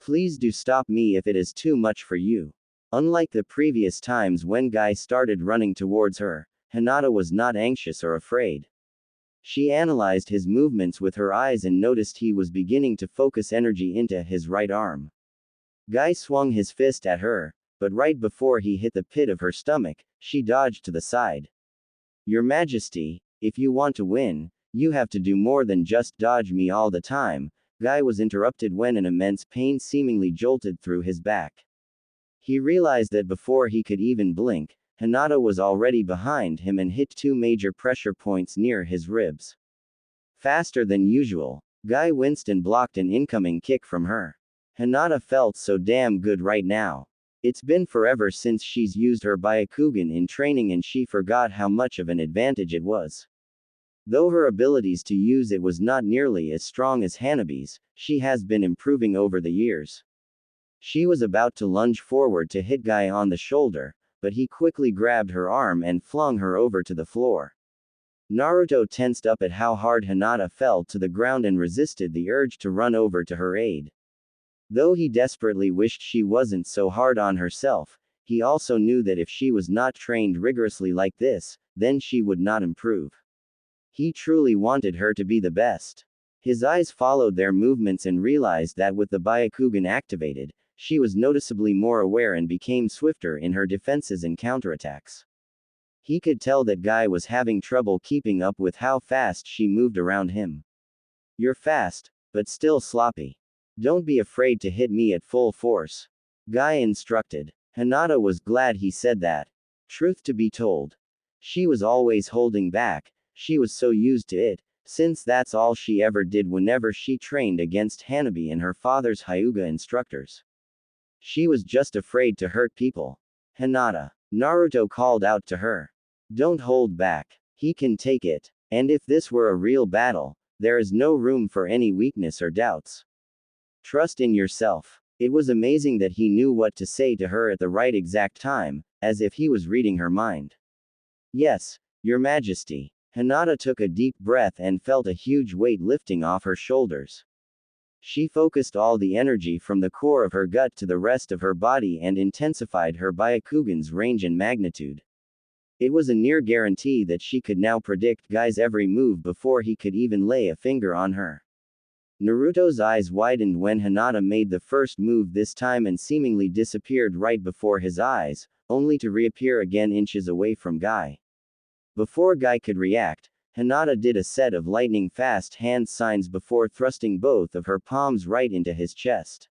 Please do stop me if it is too much for you. Unlike the previous times when Guy started running towards her, Hinata was not anxious or afraid. She analyzed his movements with her eyes and noticed he was beginning to focus energy into his right arm. Guy swung his fist at her, but right before he hit the pit of her stomach, she dodged to the side. Your Majesty, if you want to win, you have to do more than just dodge me all the time. Guy was interrupted when an immense pain seemingly jolted through his back. He realized that before he could even blink, Hinata was already behind him and hit 2 major pressure points near his ribs. Faster than usual, Guy winced and blocked an incoming kick from her. Hinata felt so damn good right now. It's been forever since she's used her Byakugan in training and she forgot how much of an advantage it was. Though her abilities to use it was not nearly as strong as Hanabi's, she has been improving over the years. She was about to lunge forward to hit Guy on the shoulder, but he quickly grabbed her arm and flung her over to the floor. Naruto tensed up at how hard Hinata fell to the ground and resisted the urge to run over to her aid. Though he desperately wished she wasn't so hard on herself, he also knew that if she was not trained rigorously like this, then she would not improve. He truly wanted her to be the best. His eyes followed their movements and realized that with the Byakugan activated, she was noticeably more aware and became swifter in her defenses and counterattacks. He could tell that Guy was having trouble keeping up with how fast she moved around him. You're fast, but still sloppy. Don't be afraid to hit me at full force. Guy instructed. Hinata was glad he said that. Truth to be told, she was always holding back, she was so used to it, since that's all she ever did whenever she trained against Hanabi and her father's Hyuga instructors. She was just afraid to hurt people. Hinata. Naruto called out to her. Don't hold back. He can take it. And if this were a real battle, there is no room for any weakness or doubts. Trust in yourself. It was amazing that he knew what to say to her at the right exact time, as if he was reading her mind. Yes, Your Majesty. Hinata took a deep breath and felt a huge weight lifting off her shoulders. She focused all the energy from the core of her gut to the rest of her body and intensified her Byakugan's range and magnitude. It was a near guarantee that she could now predict Guy's every move before he could even lay a finger on her. Naruto's eyes widened when Hinata made the first move this time and seemingly disappeared right before his eyes, only to reappear again inches away from Guy. Before Guy could react, Hinata did a set of lightning-fast hand signs before thrusting both of her palms right into his chest.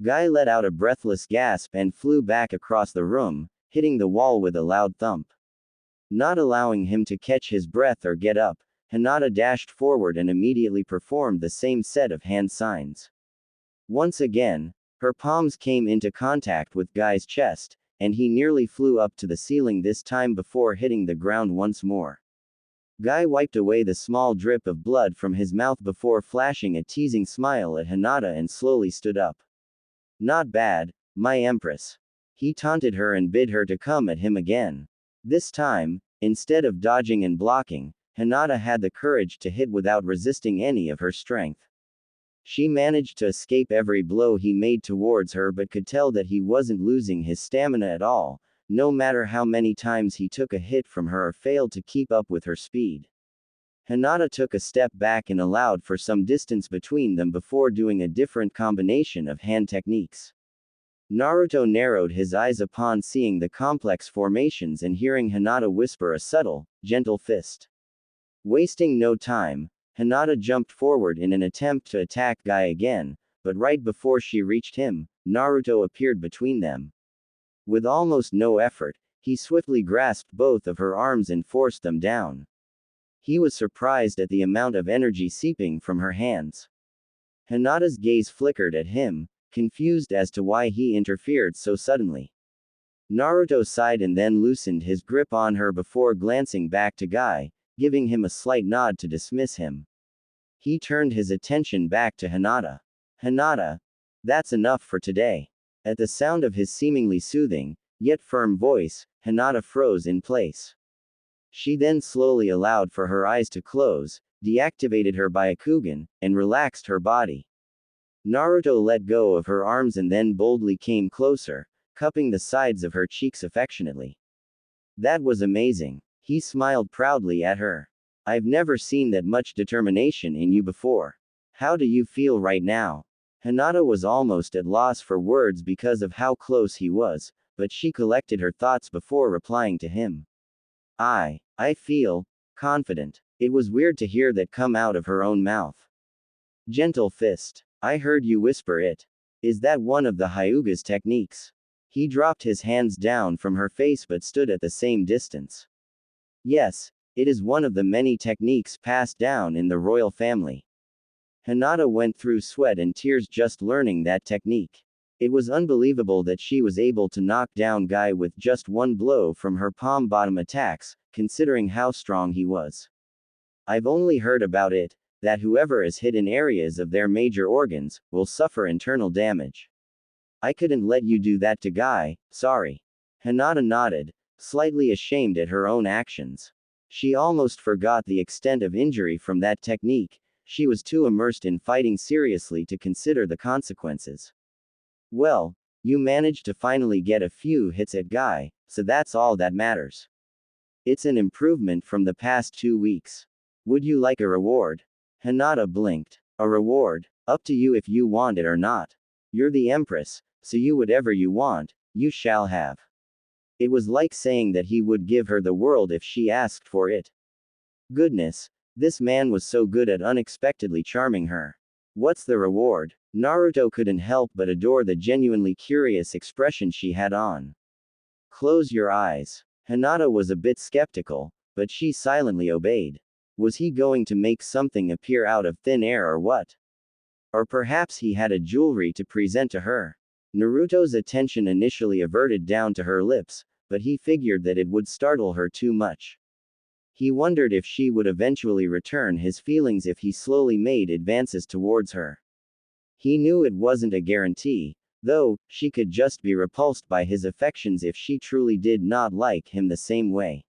Guy let out a breathless gasp and flew back across the room, hitting the wall with a loud thump. Not allowing him to catch his breath or get up, Hinata dashed forward and immediately performed the same set of hand signs. Once again, her palms came into contact with Guy's chest, and he nearly flew up to the ceiling this time before hitting the ground once more. Guy wiped away the small drip of blood from his mouth before flashing a teasing smile at Hinata and slowly stood up. Not bad, my Empress. He taunted her and bid her to come at him again. This time, instead of dodging and blocking, Hinata had the courage to hit without resisting any of her strength. She managed to escape every blow he made towards her but could tell that he wasn't losing his stamina at all, no matter how many times he took a hit from her or failed to keep up with her speed. Hinata took a step back and allowed for some distance between them before doing a different combination of hand techniques. Naruto narrowed his eyes upon seeing the complex formations and hearing Hinata whisper a subtle, gentle fist. Wasting no time, Hinata jumped forward in an attempt to attack Guy again, but right before she reached him, Naruto appeared between them. With almost no effort, he swiftly grasped both of her arms and forced them down. He was surprised at the amount of energy seeping from her hands. Hinata's gaze flickered at him, confused as to why he interfered so suddenly. Naruto sighed and then loosened his grip on her before glancing back to Guy, giving him a slight nod to dismiss him. He turned his attention back to Hinata. Hinata, that's enough for today. At the sound of his seemingly soothing, yet firm voice, Hinata froze in place. She then slowly allowed for her eyes to close, deactivated her Byakugan, and relaxed her body. Naruto let go of her arms and then boldly came closer, cupping the sides of her cheeks affectionately. That was amazing. He smiled proudly at her. I've never seen that much determination in you before. How do you feel right now? Hinata was almost at loss for words because of how close he was, but she collected her thoughts before replying to him. I feel confident. It was weird to hear that come out of her own mouth. Gentle fist. I heard you whisper it. Is that one of the Hyuga's techniques? He dropped his hands down from her face but stood at the same distance. Yes, it is one of the many techniques passed down in the royal family. Hinata went through sweat and tears just learning that technique. It was unbelievable that she was able to knock down Guy with just one blow from her palm bottom attacks, considering how strong he was. I've only heard about it, that whoever is hit in areas of their major organs, will suffer internal damage. I couldn't let you do that to Guy, sorry. Hinata nodded, slightly ashamed at her own actions. She almost forgot the extent of injury from that technique, she was too immersed in fighting seriously to consider the consequences. Well, you managed to finally get a few hits at Guy, so that's all that matters. It's an improvement from the past 2 weeks. Would you like a reward? Hinata blinked. A reward? Up to you if you want it or not. You're the Empress, so you whatever you want, you shall have. It was like saying that he would give her the world if she asked for it. Goodness, this man was so good at unexpectedly charming her. What's the reward? Naruto couldn't help but adore the genuinely curious expression she had on. Close your eyes. Hinata was a bit skeptical, but she silently obeyed. Was he going to make something appear out of thin air or what? Or perhaps he had a jewelry to present to her. Naruto's attention initially averted down to her lips, but he figured that it would startle her too much. He wondered if she would eventually return his feelings if he slowly made advances towards her. He knew it wasn't a guarantee, though, she could just be repulsed by his affections if she truly did not like him the same way.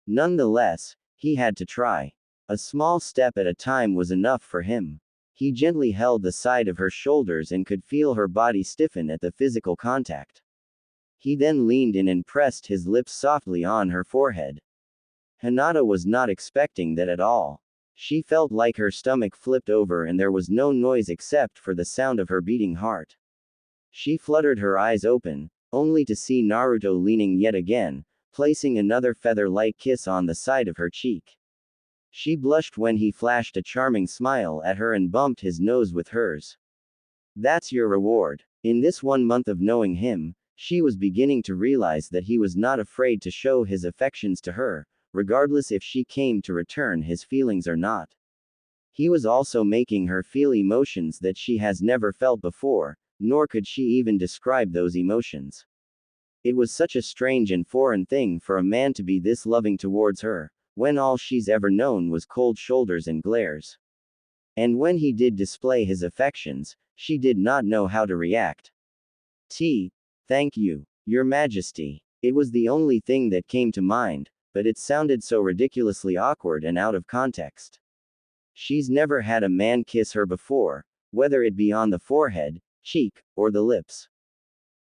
Nonetheless, he had to try. A small step at a time was enough for him. He gently held the side of her shoulders and could feel her body stiffen at the physical contact. He then leaned in and pressed his lips softly on her forehead. Hinata was not expecting that at all. She felt like her stomach flipped over and there was no noise except for the sound of her beating heart. She fluttered her eyes open, only to see Naruto leaning yet again, placing another feather-like kiss on the side of her cheek. She blushed when he flashed a charming smile at her and bumped his nose with hers. That's your reward. In this 1 month of knowing him, she was beginning to realize that he was not afraid to show his affections to her, regardless if she came to return his feelings or not. He was also making her feel emotions that she has never felt before, nor could she even describe those emotions. It was such a strange and foreign thing for a man to be this loving towards her, when all she's ever known was cold shoulders and glares. And when he did display his affections, she did not know how to react. Thank you, Your Majesty. It was the only thing that came to mind, but it sounded so ridiculously awkward and out of context. She's never had a man kiss her before, whether it be on the forehead, cheek, or the lips.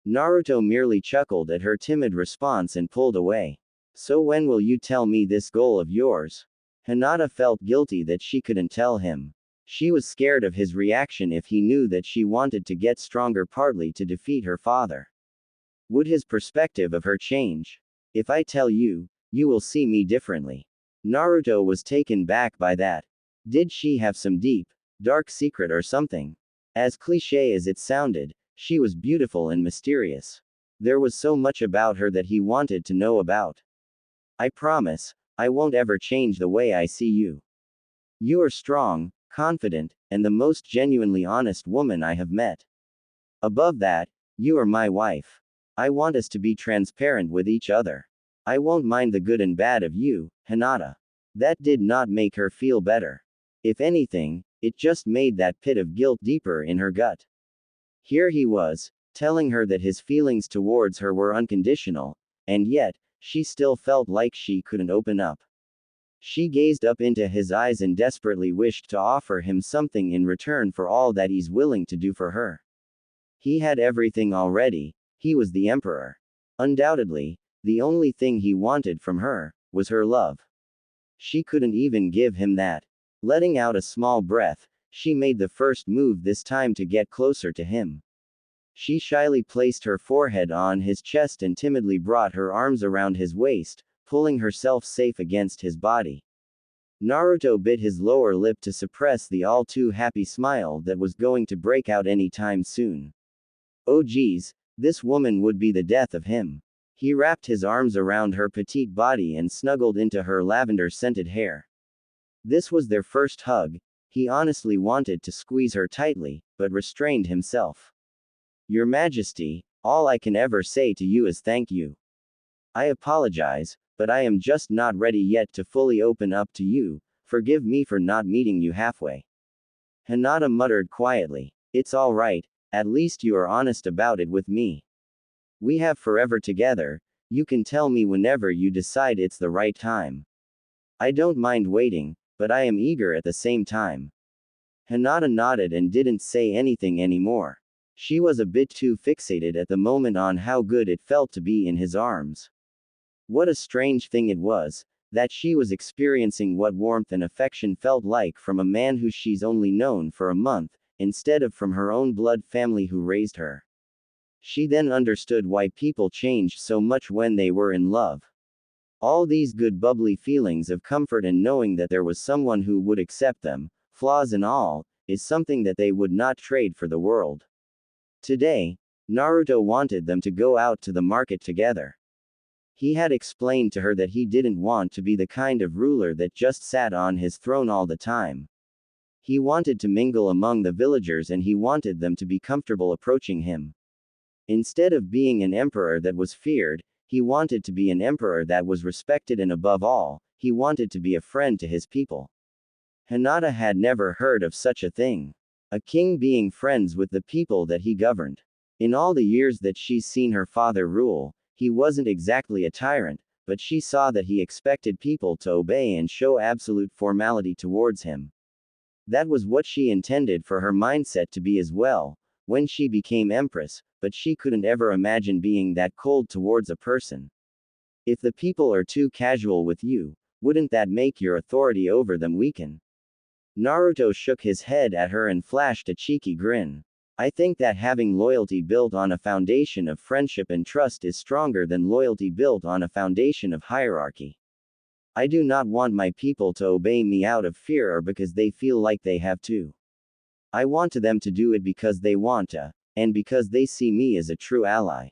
Naruto merely chuckled at her timid response and pulled away. So when will you tell me this goal of yours? Hinata felt guilty that she couldn't tell him. She was scared of his reaction if he knew that she wanted to get stronger partly to defeat her father. Would his perspective of her change? If I tell you, you will see me differently. Naruto was taken back by that. Did she have some deep, dark secret or something? As cliché as it sounded, she was beautiful and mysterious. There was so much about her that he wanted to know about. I promise, I won't ever change the way I see you. You are strong, confident, and the most genuinely honest woman I have met. Above that, you are my wife. I want us to be transparent with each other. I won't mind the good and bad of you, Hinata. That did not make her feel better. If anything, it just made that pit of guilt deeper in her gut. Here he was, telling her that his feelings towards her were unconditional, and yet, she still felt like she couldn't open up. She gazed up into his eyes and desperately wished to offer him something in return for all that he's willing to do for her. He had everything already, He was the emperor. Undoubtedly, the only thing he wanted from her was her love. She couldn't even give him that. Letting out a small breath, she made the first move this time to get closer to him. She shyly placed her forehead on his chest and timidly brought her arms around his waist, pulling herself safe against his body. Naruto bit his lower lip to suppress the all-too-happy smile that was going to break out any time soon. Oh geez, this woman would be the death of him. He wrapped his arms around her petite body and snuggled into her lavender-scented hair. This was their first hug. He honestly wanted to squeeze her tightly, but restrained himself. Your Majesty, all I can ever say to you is thank you. I apologize, but I am just not ready yet to fully open up to you. Forgive me for not meeting you halfway. Hinata muttered quietly. It's all right, at least you are honest about it with me. We have forever together, you can tell me whenever you decide it's the right time. I don't mind waiting, but I am eager at the same time. Hinata nodded and didn't say anything anymore. She was a bit too fixated at the moment on how good it felt to be in his arms. What a strange thing it was, that she was experiencing what warmth and affection felt like from a man who she's only known for a month, instead of from her own blood family who raised her. She then understood why people changed so much when they were in love. All these good bubbly feelings of comfort and knowing that there was someone who would accept them, flaws and all, is something that they would not trade for the world. Today, Naruto wanted them to go out to the market together. He had explained to her that he didn't want to be the kind of ruler that just sat on his throne all the time. He wanted to mingle among the villagers and he wanted them to be comfortable approaching him. Instead of being an emperor that was feared, he wanted to be an emperor that was respected and above all, he wanted to be a friend to his people. Hinata had never heard of such a thing. A king being friends with the people that he governed. In all the years that she's seen her father rule, he wasn't exactly a tyrant, but she saw that he expected people to obey and show absolute formality towards him. That was what she intended for her mindset to be as well, when she became Empress, but she couldn't ever imagine being that cold towards a person. If the people are too casual with you, wouldn't that make your authority over them weaken? Naruto shook his head at her and flashed a cheeky grin. I think that having loyalty built on a foundation of friendship and trust is stronger than loyalty built on a foundation of hierarchy. I do not want my people to obey me out of fear or because they feel like they have to. I want them to do it because they want to, and because they see me as a true ally.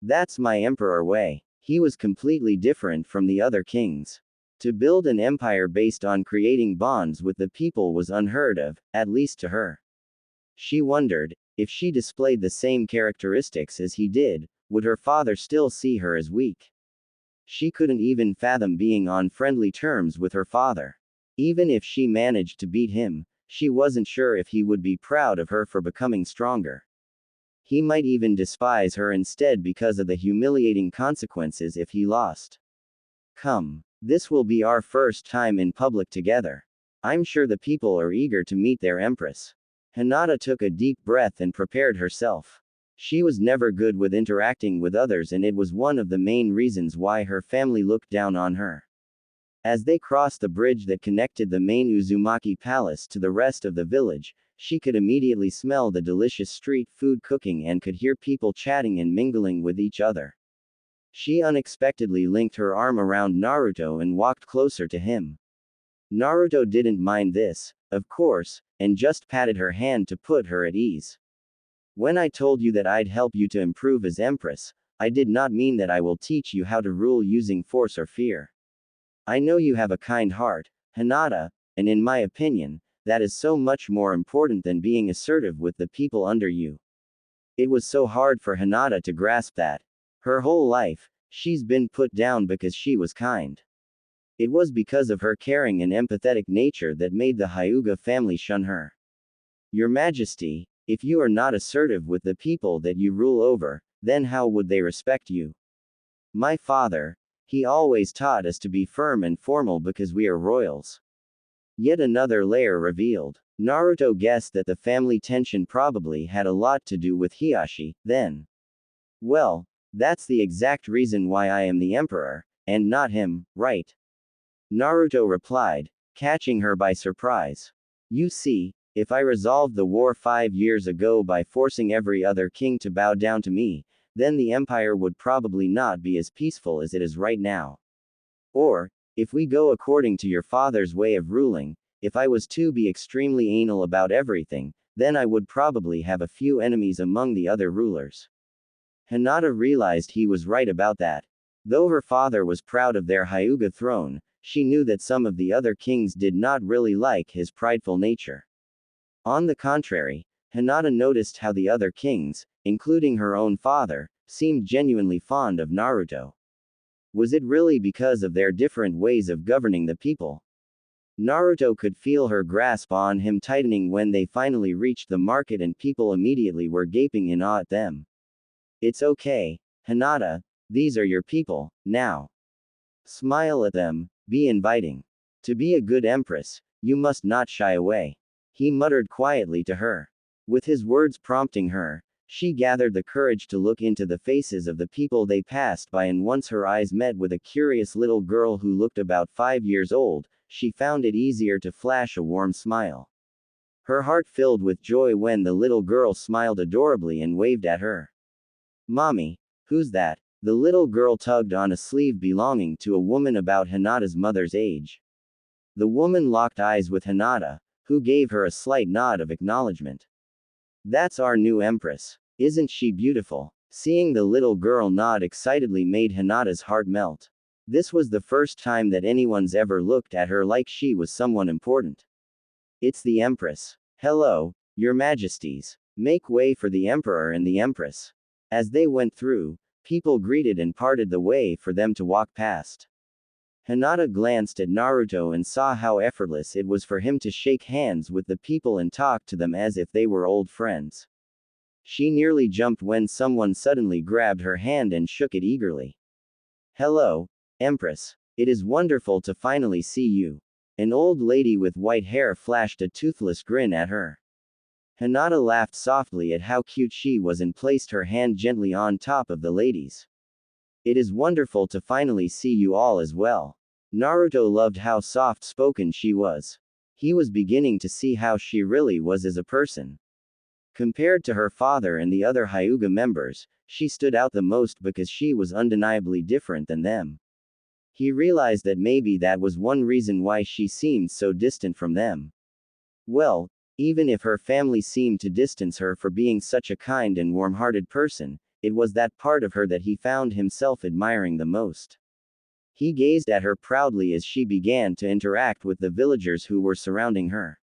That's my emperor way. He was completely different from the other kings. To build an empire based on creating bonds with the people was unheard of, at least to her. She wondered, if she displayed the same characteristics as he did, would her father still see her as weak? She couldn't even fathom being on friendly terms with her father. Even if she managed to beat him, she wasn't sure if he would be proud of her for becoming stronger. He might even despise her instead because of the humiliating consequences if he lost. Come. This will be our first time in public together. I'm sure the people are eager to meet their empress. Hinata took a deep breath and prepared herself. She was never good with interacting with others and it was one of the main reasons why her family looked down on her. As they crossed the bridge that connected the main Uzumaki Palace to the rest of the village, she could immediately smell the delicious street food cooking and could hear people chatting and mingling with each other. She unexpectedly linked her arm around Naruto and walked closer to him. Naruto didn't mind this, of course, and just patted her hand to put her at ease. When I told you that I'd help you to improve as Empress, I did not mean that I will teach you how to rule using force or fear. I know you have a kind heart, Hinata, and in my opinion, that is so much more important than being assertive with the people under you. It was so hard for Hinata to grasp that. Her whole life, she's been put down because she was kind. It was because of her caring and empathetic nature that made the Hyuga family shun her. Your Majesty, if you are not assertive with the people that you rule over, then how would they respect you? My father, he always taught us to be firm and formal because we are royals. Yet another layer revealed. Naruto guessed that the family tension probably had a lot to do with Hiashi, then. Well, that's the exact reason why I am the emperor, and not him, right? Naruto replied, catching her by surprise. You see, if I resolved the war 5 years ago by forcing every other king to bow down to me, then the empire would probably not be as peaceful as it is right now. Or, if we go according to your father's way of ruling, if I was to be extremely anal about everything, then I would probably have a few enemies among the other rulers. Hinata realized he was right about that. Though her father was proud of their Hyuga throne, she knew that some of the other kings did not really like his prideful nature. On the contrary, Hinata noticed how the other kings, including her own father, seemed genuinely fond of Naruto. Was it really because of their different ways of governing the people? Naruto could feel her grasp on him tightening when they finally reached the market and people immediately were gaping in awe at them. It's okay, Hinata, these are your people, now. Smile at them, be inviting. To be a good empress, you must not shy away. He muttered quietly to her. With his words prompting her, she gathered the courage to look into the faces of the people they passed by, and once her eyes met with a curious little girl who looked about 5 years old, she found it easier to flash a warm smile. Her heart filled with joy when the little girl smiled adorably and waved at her. Mommy, who's that? The little girl tugged on a sleeve belonging to a woman about Hinata's mother's age. The woman locked eyes with Hinata, who gave her a slight nod of acknowledgement. That's our new empress. Isn't she beautiful? Seeing the little girl nod excitedly made Hinata's heart melt. This was the first time that anyone's ever looked at her like she was someone important. It's the empress. Hello, your majesties. Make way for the emperor and the empress. As they went through, people greeted and parted the way for them to walk past. Hinata glanced at Naruto and saw how effortless it was for him to shake hands with the people and talk to them as if they were old friends. She nearly jumped when someone suddenly grabbed her hand and shook it eagerly. Hello, Empress. It is wonderful to finally see you. An old lady with white hair flashed a toothless grin at her. Hinata laughed softly at how cute she was and placed her hand gently on top of the lady's. It is wonderful to finally see you all as well. Naruto loved how soft-spoken she was. He was beginning to see how she really was as a person. Compared to her father and the other Hyuga members, she stood out the most because she was undeniably different than them. He realized that maybe that was one reason why she seemed so distant from them. Well, even if her family seemed to distance her for being such a kind and warm-hearted person, it was that part of her that he found himself admiring the most. He gazed at her proudly as she began to interact with the villagers who were surrounding her.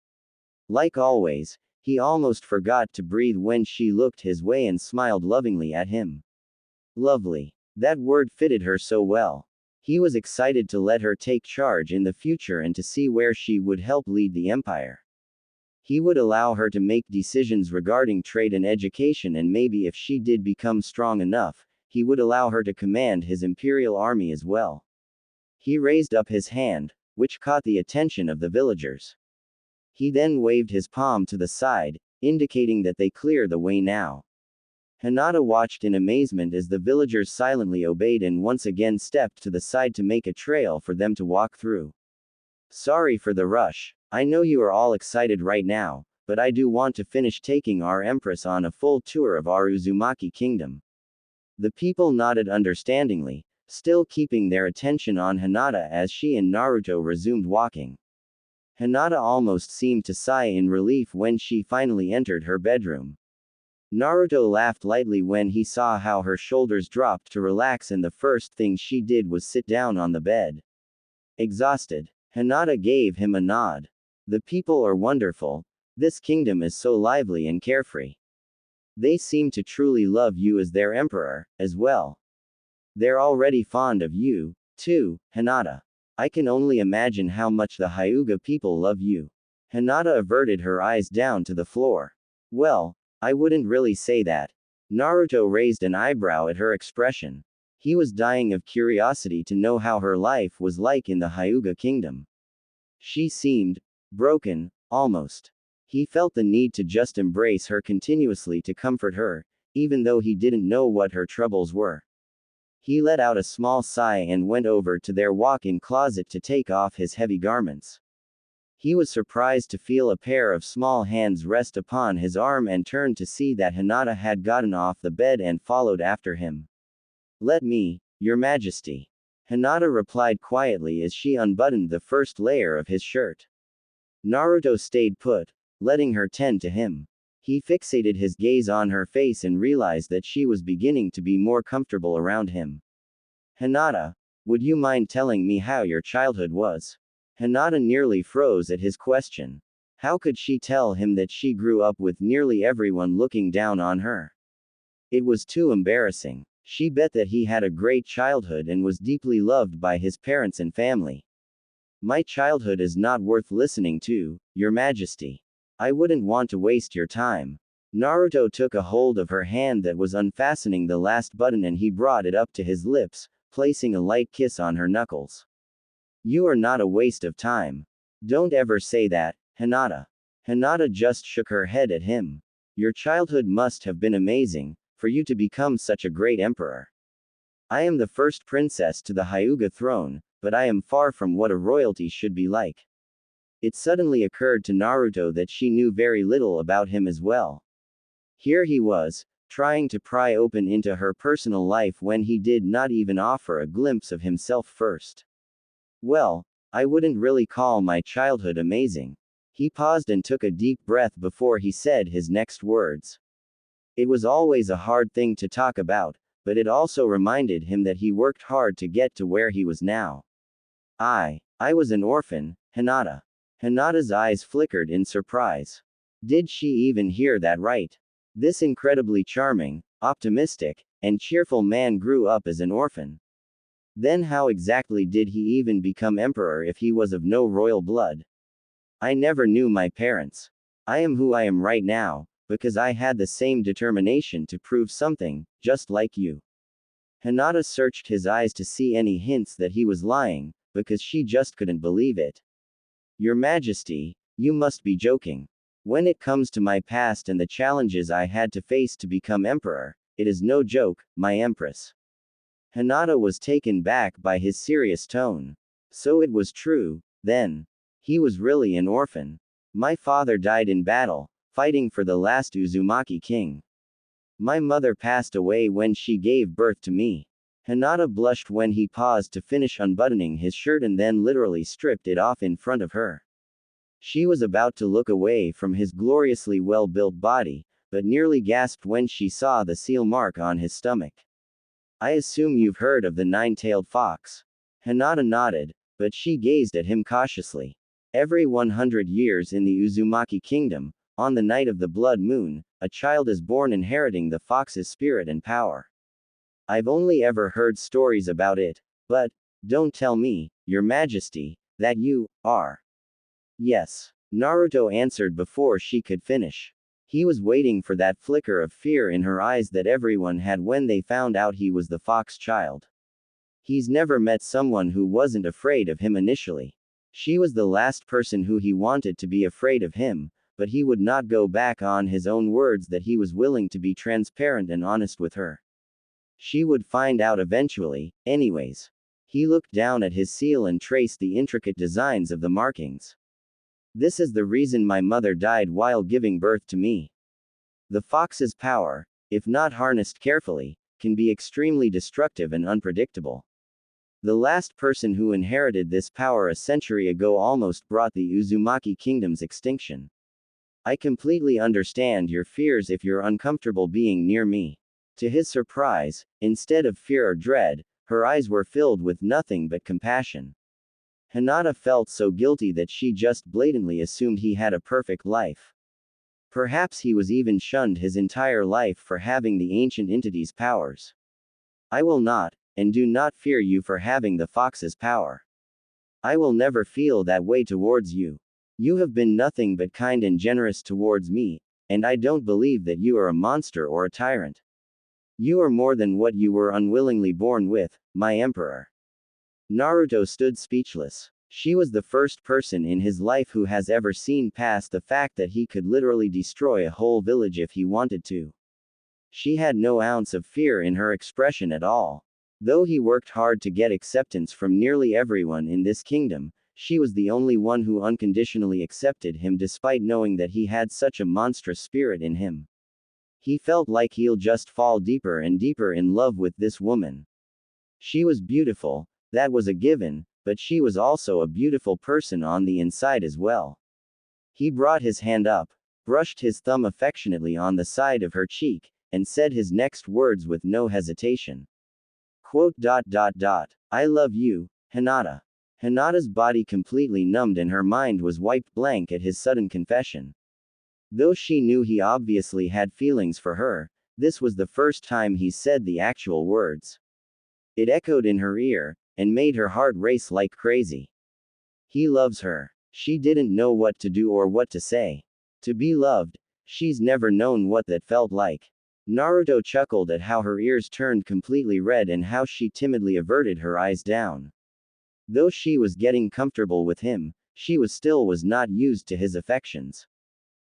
Like always, he almost forgot to breathe when she looked his way and smiled lovingly at him. Lovely. That word fitted her so well. He was excited to let her take charge in the future and to see where she would help lead the empire. He would allow her to make decisions regarding trade and education, and maybe if she did become strong enough, he would allow her to command his imperial army as well. He raised up his hand, which caught the attention of the villagers. He then waved his palm to the side, indicating that they clear the way now. Hinata watched in amazement as the villagers silently obeyed and once again stepped to the side to make a trail for them to walk through. Sorry for the rush. I know you are all excited right now, but I do want to finish taking our Empress on a full tour of our Uzumaki kingdom. The people nodded understandingly, still keeping their attention on Hinata as she and Naruto resumed walking. Hinata almost seemed to sigh in relief when she finally entered her bedroom. Naruto laughed lightly when he saw how her shoulders dropped to relax, and the first thing she did was sit down on the bed. Exhausted, Hinata gave him a nod. The people are wonderful. This kingdom is so lively and carefree. They seem to truly love you as their emperor, as well. They're already fond of you, too, Hinata. I can only imagine how much the Hyuga people love you. Hinata averted her eyes down to the floor. Well, I wouldn't really say that. Naruto raised an eyebrow at her expression. He was dying of curiosity to know how her life was like in the Hyuga kingdom. She seemed broken, almost. He felt the need to just embrace her continuously to comfort her, even though he didn't know what her troubles were. He let out a small sigh and went over to their walk-in closet to take off his heavy garments. He was surprised to feel a pair of small hands rest upon his arm and turned to see that Hinata had gotten off the bed and followed after him. "Let me, Your Majesty." Hinata replied quietly as she unbuttoned the first layer of his shirt. Naruto stayed put, letting her tend to him. He fixated his gaze on her face and realized that she was beginning to be more comfortable around him. "Hinata, would you mind telling me how your childhood was?" Hinata nearly froze at his question. How could she tell him that she grew up with nearly everyone looking down on her? It was too embarrassing. She bet that he had a great childhood and was deeply loved by his parents and family. "My childhood is not worth listening to, Your Majesty. I wouldn't want to waste your time." Naruto took a hold of her hand that was unfastening the last button and he brought it up to his lips, placing a light kiss on her knuckles. "You are not a waste of time. Don't ever say that, Hinata." Hinata just shook her head at him. "Your childhood must have been amazing, for you to become such a great emperor. I am the first princess to the Hyuga throne, but I am far from what a royalty should be like." It suddenly occurred to Naruto that she knew very little about him as well. Here he was, trying to pry open into her personal life when he did not even offer a glimpse of himself first. "Well, I wouldn't really call my childhood amazing." He paused and took a deep breath before he said his next words. It was always a hard thing to talk about, but it also reminded him that he worked hard to get to where he was now. I was an orphan, Hinata." Hinata's eyes flickered in surprise. Did she even hear that right? This incredibly charming, optimistic, and cheerful man grew up as an orphan. Then how exactly did he even become emperor if he was of no royal blood? "I never knew my parents. I am who I am right now, because I had the same determination to prove something, just like you." Hinata searched his eyes to see any hints that he was lying, because she just couldn't believe it. "Your Majesty, you must be joking. When it comes to my past and the challenges I had to face to become emperor, it is no joke, my Empress." Hinata was taken back by his serious tone. So it was true, then. He was really an orphan. "My father died in battle, fighting for the last Uzumaki king. My mother passed away when she gave birth to me." Hinata blushed when he paused to finish unbuttoning his shirt and then literally stripped it off in front of her. She was about to look away from his gloriously well-built body, but nearly gasped when she saw the seal mark on his stomach. "I assume you've heard of the nine-tailed fox." Hinata nodded, but she gazed at him cautiously. Every 100 years in the Uzumaki kingdom, on the night of the blood moon, a child is born inheriting the fox's spirit and power. "I've only ever heard stories about it, but, don't tell me, Your Majesty, that you are." "Yes," Naruto answered before she could finish. He was waiting for that flicker of fear in her eyes that everyone had when they found out he was the fox child. He's never met someone who wasn't afraid of him initially. She was the last person who he wanted to be afraid of him, but he would not go back on his own words that he was willing to be transparent and honest with her. She would find out eventually, anyways. He looked down at his seal and traced the intricate designs of the markings. "This is the reason my mother died while giving birth to me. The fox's power, if not harnessed carefully, can be extremely destructive and unpredictable. The last person who inherited this power a century ago almost brought the Uzumaki kingdom's extinction. I completely understand your fears if you're uncomfortable being near me." To his surprise, instead of fear or dread, her eyes were filled with nothing but compassion. Hinata felt so guilty that she just blatantly assumed he had a perfect life. Perhaps he was even shunned his entire life for having the ancient entity's powers. "I will not, and do not fear you for having the fox's power. I will never feel that way towards you. You have been nothing but kind and generous towards me, and I don't believe that you are a monster or a tyrant. You are more than what you were unwillingly born with, my emperor." Naruto stood speechless. She was the first person in his life who has ever seen past the fact that he could literally destroy a whole village if he wanted to. She had no ounce of fear in her expression at all. Though he worked hard to get acceptance from nearly everyone in this kingdom, she was the only one who unconditionally accepted him despite knowing that he had such a monstrous spirit in him. He felt like he'll just fall deeper and deeper in love with this woman. She was beautiful, that was a given, but she was also a beautiful person on the inside as well. He brought his hand up, brushed his thumb affectionately on the side of her cheek, and said his next words with no hesitation. Quote, I love you, Hinata. Hinata's body completely numbed and her mind was wiped blank at his sudden confession. Though she knew he obviously had feelings for her, this was the first time he said the actual words. It echoed in her ear, and made her heart race like crazy. He loves her. She didn't know what to do or what to say. To be loved, she's never known what that felt like. Naruto chuckled at how her ears turned completely red and how she timidly averted her eyes down. Though she was getting comfortable with him, she was not used to his affections.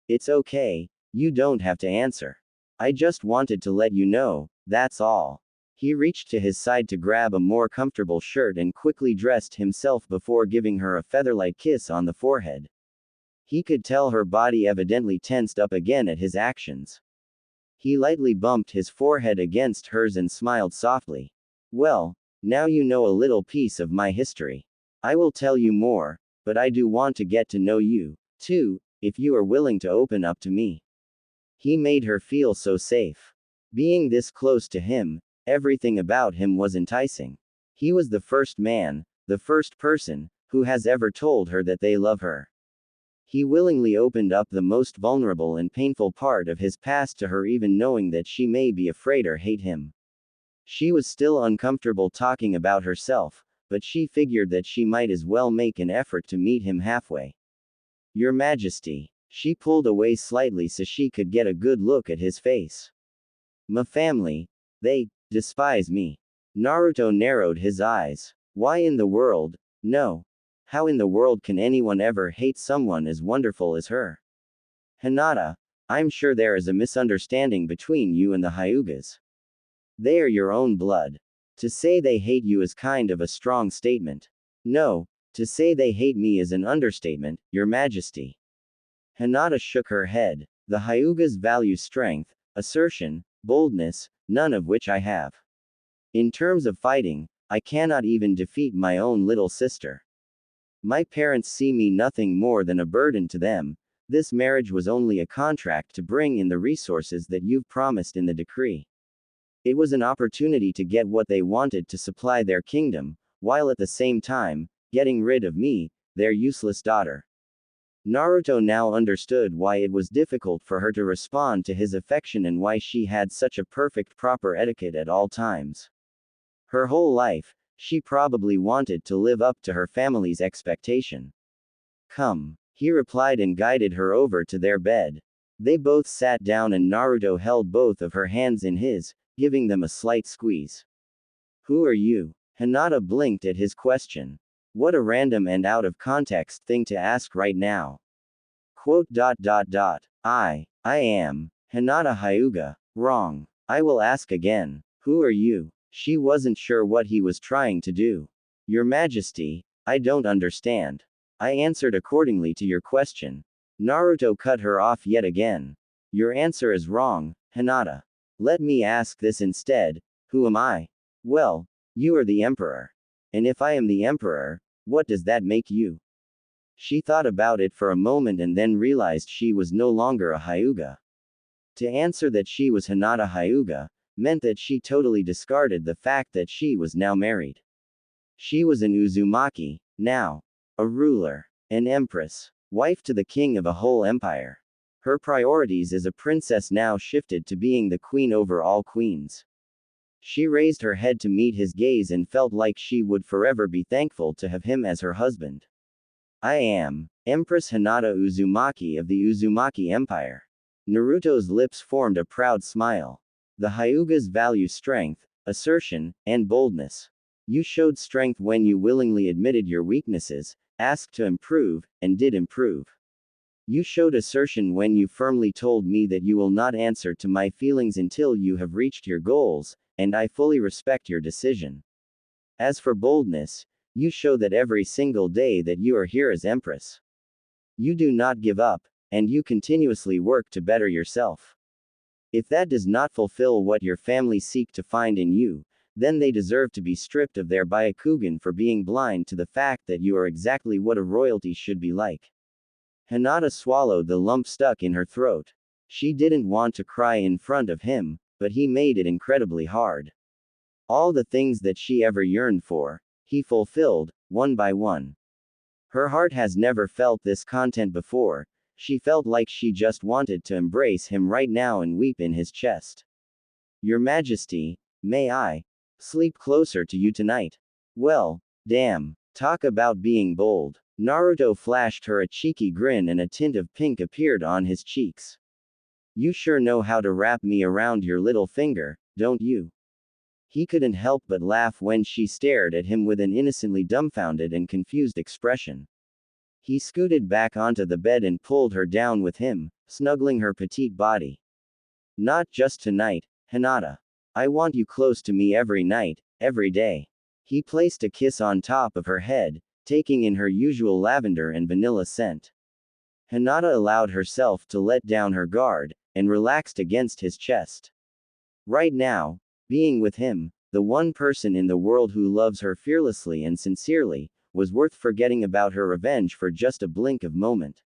It's okay, you don't have to answer. I just wanted to let you know, that's all. He reached to his side to grab a more comfortable shirt and quickly dressed himself before giving her a featherlight kiss on the forehead. He could tell her body evidently tensed up again at his actions. He lightly bumped his forehead against hers and smiled softly. Well, now you know a little piece of my history. I will tell you more, but I do want to get to know you, too, if you are willing to open up to me. He made her feel so safe. Being this close to him, everything about him was enticing. He was the first man, the first person, who has ever told her that they love her. He willingly opened up the most vulnerable and painful part of his past to her, even knowing that she may be afraid or hate him. She was still uncomfortable talking about herself, but she figured that she might as well make an effort to meet him halfway. Your Majesty. She pulled away slightly so she could get a good look at his face. My family, they despise me. Naruto narrowed his eyes. Why in the world? No. How in the world can anyone ever hate someone as wonderful as her? Hinata, I'm sure there is a misunderstanding between you and the Hyugas. They are your own blood. To say they hate you is kind of a strong statement. No, to say they hate me is an understatement, Your Majesty. Hinata shook her head. The Hyugas value strength, assertion, boldness, none of which I have. In terms of fighting, I cannot even defeat my own little sister. My parents see me nothing more than a burden to them. This marriage was only a contract to bring in the resources that you've promised in the decree. It was an opportunity to get what they wanted to supply their kingdom, while at the same time, getting rid of me, their useless daughter. Naruto now understood why it was difficult for her to respond to his affection and why she had such a perfect proper etiquette at all times. Her whole life, she probably wanted to live up to her family's expectation. Come, he replied and guided her over to their bed. They both sat down and Naruto held both of her hands in his, giving them a slight squeeze. Who are you? Hinata blinked at his question. What a random and out of context thing to ask right now. Quote. I am Hinata Hyuga. Wrong. I will ask again. Who are you? She wasn't sure what he was trying to do. Your Majesty, I don't understand. I answered accordingly to your question. Naruto cut her off yet again. Your answer is wrong, Hinata. Let me ask this instead. Who am I? Well, you are the Emperor. And if I am the Emperor, what does that make you? She thought about it for a moment and then realized she was no longer a Hyuga. To answer that she was Hinata Hyuga, meant that she totally discarded the fact that she was now married. She was an Uzumaki, now. A ruler. An empress. Wife to the king of a whole empire. Her priorities as a princess now shifted to being the queen over all queens. She raised her head to meet his gaze and felt like she would forever be thankful to have him as her husband. I am Empress Hinata Uzumaki of the Uzumaki Empire. Naruto's lips formed a proud smile. The Hyugas value strength, assertion, and boldness. You showed strength when you willingly admitted your weaknesses, asked to improve, and did improve. You showed assertion when you firmly told me that you will not answer to my feelings until you have reached your goals, and I fully respect your decision. As for boldness, you show that every single day that you are here as Empress. You do not give up, and you continuously work to better yourself. If that does not fulfill what your family seek to find in you, then they deserve to be stripped of their Byakugan for being blind to the fact that you are exactly what a royalty should be like. Hinata swallowed the lump stuck in her throat. She didn't want to cry in front of him, but he made it incredibly hard. All the things that she ever yearned for, he fulfilled, one by one. Her heart has never felt this content before. She felt like she just wanted to embrace him right now and weep in his chest. Your Majesty, may I sleep closer to you tonight? Well, damn. Talk about being bold. Naruto flashed her a cheeky grin and a tint of pink appeared on his cheeks. You sure know how to wrap me around your little finger, don't you? He couldn't help but laugh when she stared at him with an innocently dumbfounded and confused expression. He scooted back onto the bed and pulled her down with him, snuggling her petite body. Not just tonight, Hinata. I want you close to me every night, every day. He placed a kiss on top of her head, taking in her usual lavender and vanilla scent. Hinata allowed herself to let down her guard, and relaxed against his chest. Right now, being with him, the one person in the world who loves her fearlessly and sincerely, was worth forgetting about her revenge for just a blink of moment.